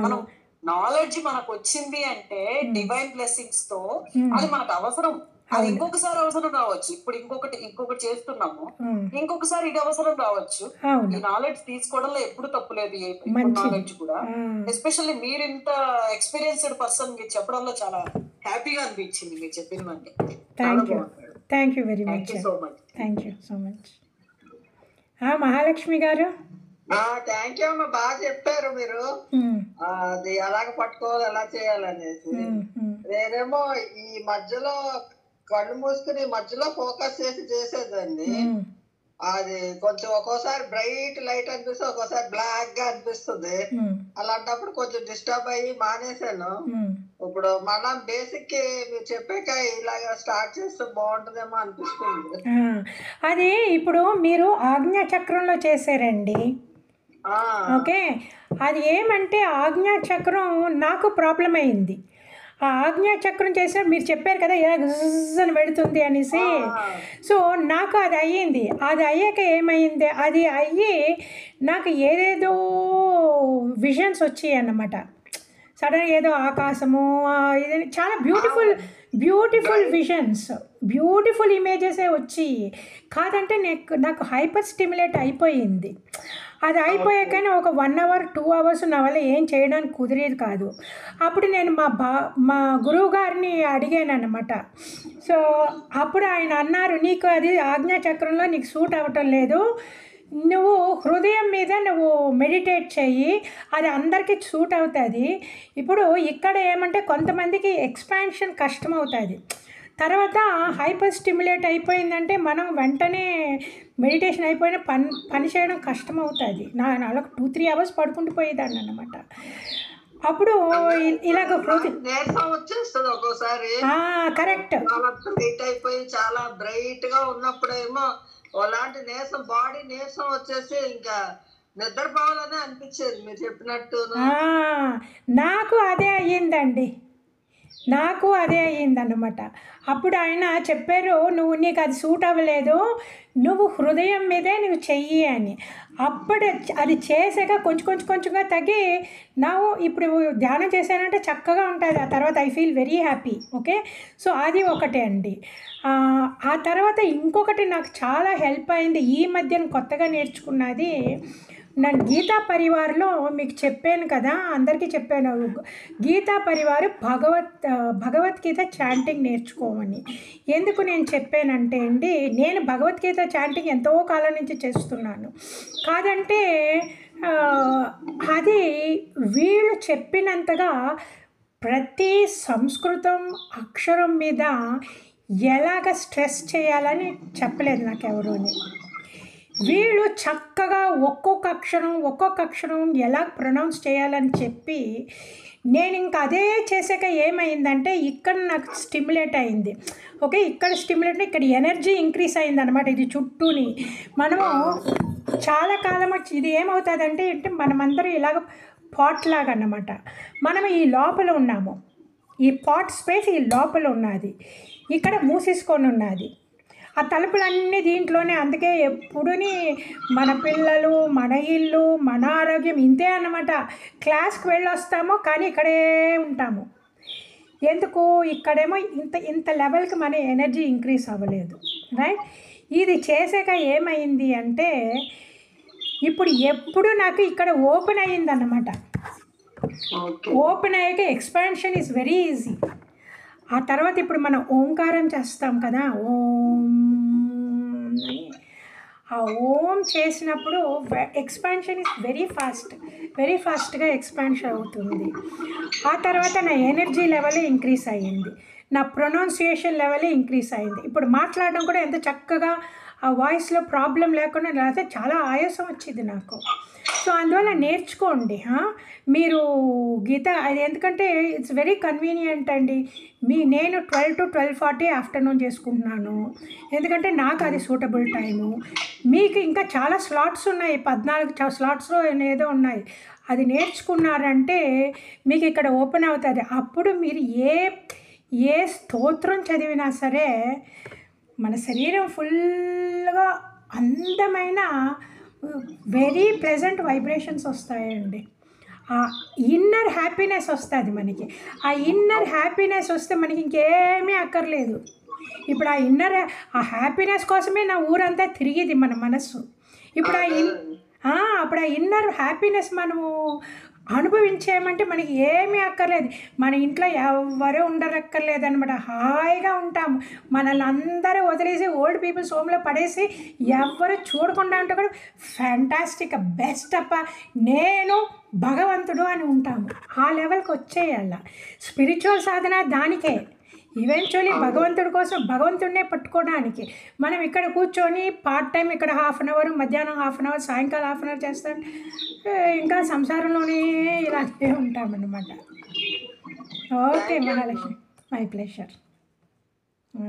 మనం నాలెడ్జ్ మనకు వచ్చింది అంటే డివైన్ బ్లెస్సింగ్స్ తో అది మనకు అవసరం. అది ఇంకొకసారి అవసరం రావచ్చు. ఇప్పుడు ఇంకొకటి చేస్తున్నాము, ఇంకొకసారి ఇది అవసరం రావచ్చు. ఈ నాలెడ్జ్ తీసుకోవడంలో ఎప్పుడు తప్పులేదు. నాలెడ్జ్ కూడా ఎస్పెషల్లీ మీరు ఇంత ఎక్స్పీరియన్స్డ్ పర్సన్ మీరు చెప్పడంలో చాలా హ్యాపీగా అనిపించింది మీరు చెప్పినవన్నీ. Thank you very much. So much. Thank you so much. Mahalakshmi గారు థ్యాంక్ యూ అమ్మా, బాగా చెప్పారు మీరు. అది ఎలాగ పట్టుకోవాలి, ఎలా చేయాలనేసి. నేనేమో ఈ మధ్యలో కళ్ళు మూసుకుని మధ్యలో ఫోకస్ చేసేదండి. అది కొంచెం ఒక్కోసారి బ్రైట్ లైట్ అనిపిస్తుంది, ఒక్కోసారి బ్లాక్ గా అనిపిస్తుంది. అలాంటప్పుడు కొంచెం డిస్టర్బ్ అయ్యి మానేశాను. ఇప్పుడు మనం బేసిక్ మీరు చెప్పాక ఇలాగా స్టార్ట్ చేస్తే బాగుంటుందేమో అనిపిస్తుంది. అది ఇప్పుడు మీరు ఆజ్ఞా చక్రంలో చేశారండి. ఓకే, అది ఏమంటే ఆజ్ఞా చక్రం నాకు ప్రాబ్లం అయింది. ఆ ఆజ్ఞా చక్రం చేసిన మీరు చెప్పారు కదా ఇలా గుజ్జని పెడుతుంది అనేసి. సో నాకు అది అయ్యింది. అది అయ్యాక ఏమైంది, అది అయ్యి నాకు ఏదేదో విజన్స్ వచ్చాయి అన్నమాట. సడన్గా ఏదో ఆకాశము, ఇది చాలా బ్యూటిఫుల్ విజన్స్, బ్యూటిఫుల్ ఇమేజెసే వచ్చి. కాదంటే నాకు హైపర్ స్టిమ్యులేట్ అయిపోయింది. అది అయిపోయాకనే ఒక 1 hour 2 hours నా వల్ల ఏం చేయడానికి కుదిరేది కాదు. అప్పుడు నేను మా గురువు గారిని అడిగాను అన్నమాట. సో అప్పుడు ఆయన అన్నారు, నీకు అది ఆజ్ఞాచక్రంలో నీకు సూట్ అవ్వటం లేదు, నువ్వు హృదయం మీద నువ్వు మెడిటేట్ చెయ్యి, అది అందరికీ సూట్ అవుతుంది. ఇప్పుడు ఇక్కడ ఏమంటే కొంతమందికి ఎక్స్పాన్షన్ కష్టం అవుతుంది. తర్వాత హైపర్ స్టిమ్యులేట్ అయిపోయిందంటే మనం వెంటనే మెడిటేషన్ అయిపోయిన పని చేయడం కష్టం అవుతుంది. నాలో 2-3 hours పడుకుంటూ పోయేదాన్ని అన్నమాట. అప్పుడు ఇలాగ వచ్చేస్తుంది ఒక్కోసారి. కరెక్ట్, అయిపోయి చాలా బ్రైట్ గా ఉన్నప్పుడేమో అలాంటి నీరసం, బాడీ నీరసం వచ్చేసి ఇంకా నిద్రపోవాలని అనిపించేది మీరు చెప్పినట్టు. నాకు అదే అయ్యిందండి, నాకు అదే అయ్యిందన్నమాట. అప్పుడు ఆయన చెప్పారు, నీకు అది సూట్ అవ్వలేదు, నువ్వు హృదయం మీదే నువ్వు చెయ్యి అని. అప్పుడు అది చేసాక కొంచెంగా తగ్గి ఇప్పుడు ధ్యానం చేశానంటే చక్కగా ఉంటుంది. ఆ తర్వాత I feel very happy. Okay, so అది ఒకటే అండి. ఆ తర్వాత ఇంకొకటి నాకు చాలా హెల్ప్ అయింది ఈ మధ్యన కొత్తగా నేర్చుకున్నది. నేను గీతా పరివార్లో మీకు చెప్పాను కదా, అందరికీ చెప్పాను, గీతా పరివారు భగవద్గీత చాంటింగ్ నేర్చుకోమని. ఎందుకు నేను చెప్పానంటే అండి, నేను భగవద్గీత చాంటింగ్ ఎంతో కాలం నుంచి చేస్తున్నాను. కాదంటే అది వీళ్ళు చెప్పినంతగా ప్రతి సంస్కృతం అక్షరం మీద ఎలాగ స్ట్రెస్ చేయాలని చెప్పలేదు నాకు ఎవరూని. వీళ్ళు చక్కగా ఒక్కొక్క అక్షరం ఎలా ప్రొనౌన్స్ చేయాలని చెప్పి, నేను ఇంకా అదే చేసాక ఏమైందంటే ఇక్కడ నాకు స్టిమ్యులేట్ అయింది. ఓకే, ఇక్కడ స్టిమ్యులేట్, ఇక్కడ ఎనర్జీ ఇంక్రీజ్ అయింది అనమాట. ఇది చుట్టూని మనము చాలా కాలం ఇది ఏమవుతుందంటే మనమందరం ఇలాగ పాట్ లాగా అన్నమాట. మనం ఈ లోపల ఉన్నాము, ఈ పాట్ స్పేస్ ఈ లోపల ఉన్నది, ఇక్కడ మూసేసుకొని ఉన్నది. ఆ తలుపులన్నీ దీంట్లోనే. అందుకే ఎప్పుడుని మన పిల్లలు, మన ఇల్లు, మన ఆరోగ్యం ఇంతే అన్నమాట. క్లాస్కి వెళ్ళొస్తాము కానీ ఇక్కడే ఉంటాము. ఎందుకు, ఇక్కడేమో ఇంత లెవెల్కి మన ఎనర్జీ ఇంక్రీజ్ అవ్వలేదు, రైట్. ఇది చేసాక ఏమైంది అంటే ఎప్పుడు నాకు ఇక్కడ ఓపెన్ అయ్యిందన్నమాట. ఓపెన్ అయ్యాక ఎక్స్పాన్షన్ ఈజ్ వెరీ ఈజీ. ఆ తర్వాత ఇప్పుడు మనం ఓంకారం చేస్తాం కదా, ఓం అని. ఆ ఓం చేసినప్పుడు ఎక్స్పాన్షన్ ఈజ్ వెరీ ఫాస్ట్గా ఎక్స్పాన్షన్ అవుతుంది. ఆ తర్వాత నా ఎనర్జీ లెవెల్ ఇంక్రీజ్ అయ్యింది, నా ప్రొనౌన్సియేషన్ లెవెల్ ఇంక్రీజ్ అయ్యింది. ఇప్పుడు మాట్లాడడం కూడా ఎంత చక్కగా, ఆ వాయిస్లో ప్రాబ్లం లేకుండా, లేకపోతే చాలా ఆయాసం వచ్చింది నాకు. సో అందువల్ల నేర్చుకోండి మీరు గీత. అది ఎందుకంటే ఇట్స్ వెరీ కన్వీనియంట్ అండి. నేను 12 to 12:40 ఆఫ్టర్నూన్ చేసుకుంటున్నాను, ఎందుకంటే నాకు అది సూటబుల్ టైము. మీకు ఇంకా చాలా స్లాట్స్ ఉన్నాయి, 14 స్లాట్స్లో ఏదో ఉన్నాయి. అది నేర్చుకున్నారంటే మీకు ఇక్కడ ఓపెన్ అవుతుంది. అప్పుడు మీరు ఏ స్తోత్రం చదివినా సరే మన శరీరం ఫుల్గా అందమైన వెరీ ప్లెజెంట్ వైబ్రేషన్స్ వస్తాయండి. ఆ ఇన్నర్ హ్యాపీనెస్ వస్తుంది మనకి. ఆ ఇన్నర్ హ్యాపీనెస్ వస్తే మనకి ఇంకేమీ అక్కర్లేదు. ఇప్పుడు ఆ హ్యాపీనెస్ కోసమే నా ఊరంతా తిరిగేది మన మనస్సు. ఇప్పుడు అప్పుడు ఆ ఇన్నర్ హ్యాపీనెస్ మనము అనుభవించేయమంటే మనకి ఏమీ అక్కర్లేదు. మన ఇంట్లో ఎవరు ఉండరక్కర్లేదనమాట. హాయిగా ఉంటాము. మనల్ని అందరూ వదిలేసి ఓల్డ్ పీపుల్స్ హోమ్లో పడేసి ఎవరు చూడకుండా ఉంటే కూడా ఫ్యాంటాస్టిక్ బెస్ట్ అప్ప నేను భగవంతుడు అని ఉంటాము. ఆ లెవెల్కి వచ్చేయాల. స్పిరిచువల్ సాధన దానికే. ఈవెన్చువలీ భగవంతుడి కోసం భగవంతుడినే పట్టుకోవడానికి మనం ఇక్కడ కూర్చొని పార్ట్ టైం ఇక్కడ 1/2 అవర్, మధ్యాహ్నం 1/2 అవర్, సాయంకాలం 1/2 అవర్ చేస్తాం. ఇంకా సంసారంలోనే ఇలాగే ఉంటామన్నమాట. Okay Mahalakshmi, my pleasure.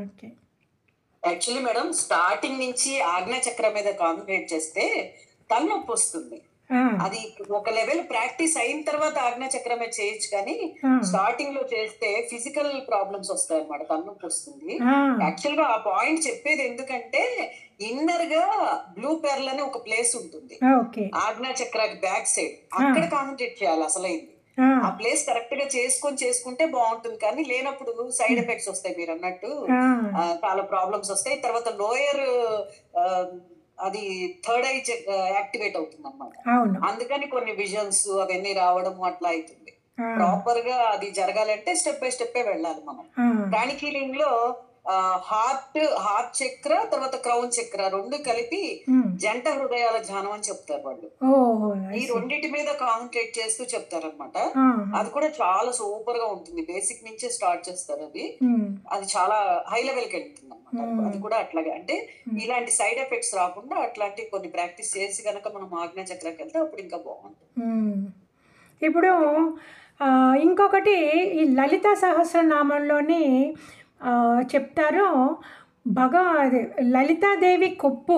Okay. Actually madam starting నుంచి ఆజ్ఞా చక్రం మీద కాన్సన్ట్రేట్ చేస్తే తలనొప్పి వస్తుంది. అది ఒక లెవెల్ ప్రాక్టీస్ అయిన తర్వాత ఆజ్ఞా చక్రమే చేయొచ్చు, కానీ స్టార్టింగ్ లో చేస్తే ఫిజికల్ ప్రాబ్లమ్స్ వస్తాయి అన్నమాట, తలనొప్పి వస్తుంది. యాక్చువల్ గా ఆ పాయింట్ చెప్పేది ఎందుకంటే ఇన్నర్ గా బ్లూ పెర్ల్ అనే ఒక ప్లేస్ ఉంటుంది ఆజ్ఞా చక్రాకి బ్యాక్ సైడ్, అక్కడ కాన్సన్ట్రేట్ చేయాలి అసలైంది. ఆ ప్లేస్ కరెక్ట్ గా చేసుకుంటే బాగుంటుంది, కానీ లేనప్పుడు సైడ్ ఎఫెక్ట్స్ వస్తాయి. మీరు అన్నట్టు చాలా ప్రాబ్లమ్స్ వస్తాయి. తర్వాత లోయర్ అది థర్డ్ ఐ యాక్టివేట్ అవుతుంది అన్నమాట. అందుకని కొన్ని విజన్స్ అవన్నీ రావడం అట్లా అవుతుంది. ప్రాపర్ గా అది జరగాలంటే స్టెప్ బై స్టెప్ వెళ్ళాలి మనం. ప్రాణిక్ హీలింగ్ లో హార్ట్ చక్ర తర్వాత క్రౌన్ చక్ర రెండు కలిపి జంట హృదయాల ధ్యానం అని చెప్తారు వాళ్ళు. ఈ రెండింటి మీద కాన్సన్ట్రేట్ చేస్తూ చెప్తారనమాట. అది కూడా చాలా సూపర్ గా ఉంటుంది. బేసిక్ నుంచే స్టార్ట్ చేస్తారు. అది చాలా హై లెవెల్ కి వెళ్తుంది అనమాట. అది కూడా అట్లాగే అంటే ఇలాంటి సైడ్ ఎఫెక్ట్స్ రాకుండా అట్లాంటి కొన్ని ప్రాక్టీస్ చేసి కనుక మనం ఆజ్ఞా చక్రాకి వెళ్తే అప్పుడు ఇంకా బాగుంటుంది. ఇప్పుడు ఇంకొకటి ఈ లలిత సహస్రనామంలోని చెప్తారు, లలితాదేవి కొప్పు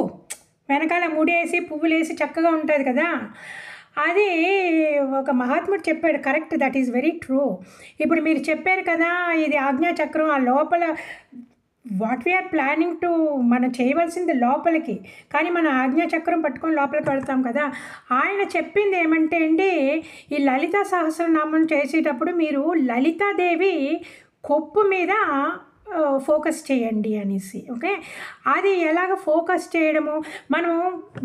వెనకాల ముడేసి పువ్వులేసి చక్కగా ఉంటుంది కదా, అది ఒక మహాత్ముడు చెప్పాడు. Correct, that is very true. ఇప్పుడు మీరు చెప్పారు కదా, ఇది ఆజ్ఞాచక్రం, ఆ లోపల వాట్ వీఆర్ ప్లానింగ్ టు మనం చేయవలసింది లోపలికి, కానీ మన ఆజ్ఞాచక్రం పట్టుకొని లోపలికి వెళ్తాం కదా. ఆయన చెప్పింది ఏమంటే అండి, ఈ లలిత సహస్రనామం చేసేటప్పుడు మీరు లలితాదేవి కొప్పు మీద ఫోకస్ చేయండి అనేసి. ఓకే, అది ఎలాగ ఫోకస్ చేయడము, మనం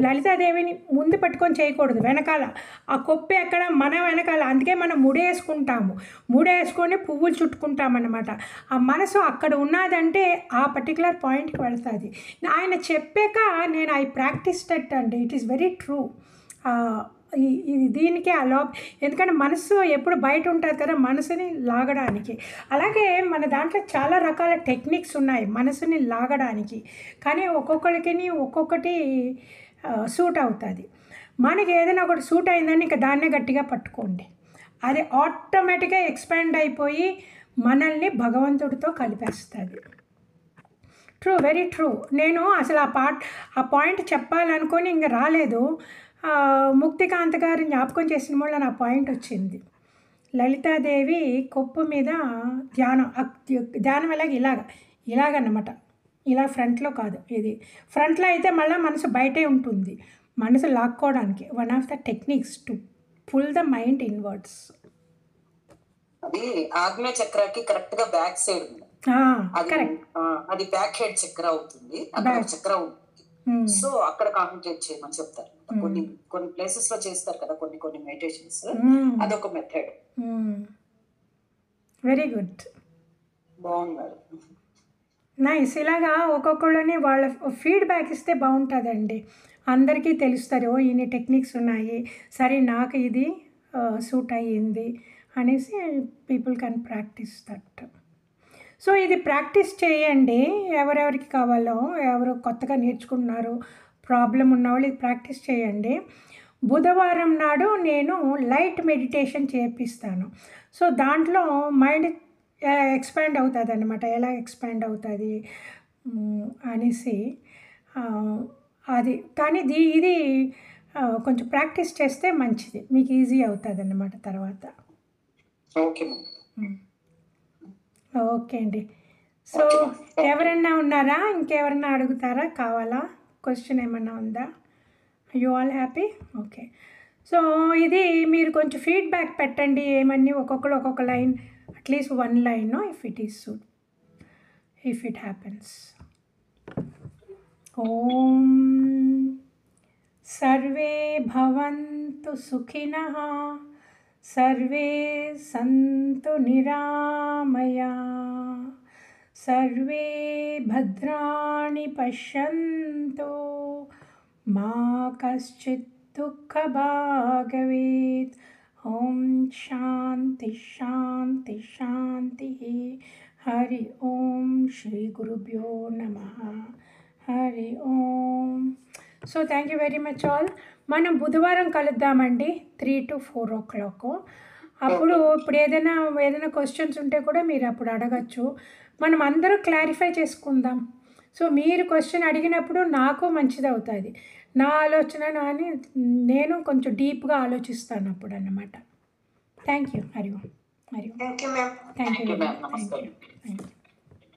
లలితాదేవిని ముందు పట్టుకొని చేయకూడదు, వెనకాల ఆ కొప్పు ఎక్కడ మన వెనకాల. అందుకే మనం ముడేసుకొని పువ్వులు చుట్టుకుంటామన్నమాట. ఆ మనసు అక్కడ ఉన్నదంటే ఆ పర్టికులర్ పాయింట్కి వెళ్తుంది. ఆయన చెప్పాక నేను ఐ ప్రాక్టీస్డ్ అండి. It is very true. దీనికే ఎందుకంటే మనసు ఎప్పుడు బయట ఉంటుంది కదా మనసుని లాగడానికి. అలాగే మన దాంట్లో చాలా రకాల టెక్నిక్స్ ఉన్నాయి మనసుని లాగడానికి, కానీ ఒక్కొక్కటి సూట్ అవుతుంది. మనకి ఏదైనా ఒకటి సూట్ అయిందని ఇంకా దాన్నే గట్టిగా పట్టుకోండి, అది ఆటోమేటిక్గా ఎక్స్పాండ్ అయిపోయి మనల్ని భగవంతుడితో కలిపేస్తుంది. True, very true. నేను అసలు ఆ పాయింట్ చెప్పాలనుకొని ఇంక రాలేదు. ముక్తికాంత్ గారు జ్ఞాపకం చేసిన వల్ల నా పాయింట్ వచ్చింది. లలితాదేవి కొప్పు మీద ధ్యానం ఇలాగన్నమాట. ఇలా ఫ్రంట్లో కాదు, ఇది ఫ్రంట్లో అయితే మళ్ళీ మనసు బయటే ఉంటుంది. మనసు లాక్కోవడానికి one of the techniques to pull the mind inwards. అది ఆజ్ఞా చక్రాకి కరెక్ట్ గా బ్యాక్ సైడ్ ఉంది. అది బ్యాక్ హెడ్ చక్ర అవుతుంది, అక్కడ చక్ర ఉంటుంది. సో అక్కడ కాన్సన్ట్రేట్ చేయమని చెప్తారు. కొన్ని ప్లేసెస్ లో చేస్తారు కదా కొన్ని మెడిటేషన్స్, అదొక మెథడ్. వెరీ గుడ్, బాగున్నారు, నైస్. ఇలాగా ఒక్కొక్కళ్ళని వాళ్ళ ఫీడ్బ్యాక్ ఇస్తే బాగుంటుందండి. అందరికీ తెలుస్తారు ఇన్ని టెక్నిక్స్ ఉన్నాయి, సరే నాకు ఇది సూట్ అయ్యింది అనేసి people can practice that. So ఇది ప్రాక్టీస్ చేయండి, ఎవరెవరికి కావాలో, ఎవరు కొత్తగా నేర్చుకుంటున్నారు, ప్రాబ్లం ఉన్నవాళ్ళు ఇది ప్రాక్టీస్ చేయండి. బుధవారం నాడు నేను లైట్ మెడిటేషన్ చేపిస్తాను. సో దాంట్లో మైండ్ ఎక్స్పాండ్ అవుతుంది అన్నమాట. ఎలా ఎక్స్పాండ్ అవుతుంది అనేసి అది. కానీ ఇది కొంచెం ప్రాక్టీస్ చేస్తే మంచిది, మీకు ఈజీ అవుతుంది అన్నమాట తర్వాత. ఓకే అండి. సో ఎవరన్నా ఉన్నారా, ఇంకెవరన్నా అడుగుతారా, కావాలా, క్వశ్చన్ ఏమన్నా ఉందా? You all happy? Okay. So ఇది మీరు కొంచెం ఫీడ్బ్యాక్ పెట్టండి, ఏమన్నీ ఒక్కొక్క line, at least 1 line if it is suit. if it happens. Om Sarve Bhavantu Sukhinah Sarve Santu Niramaya Sarve Bhadrani Pashyantu Ma Kaschit Dukkha Bhagavet. Om Shanti Shanti Shanti. Hari Om Shri Gurubhyo Namaha. Hari Om. So thank you very much all. మనం బుధవారం కలుద్దామండి 3 to 4 o'clock. అప్పుడు ఇప్పుడు ఏదైనా questions ఉంటే కూడా మీరు అప్పుడు అడగచ్చు. మనం అందరూ క్లారిఫై చేసుకుందాం. సో మీరు క్వశ్చన్ అడిగినప్పుడు నాకు మంచిది అవుతుంది. నా ఆలోచనను అని నేను కొంచెం డీప్గా ఆలోచిస్తాను అప్పుడు అన్నమాట. Thank you. Hari Om. Hari Om. Thank you ma'am. Thank you. Thank you ma'am.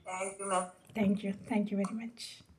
Thank you ma'am. Thank you very much.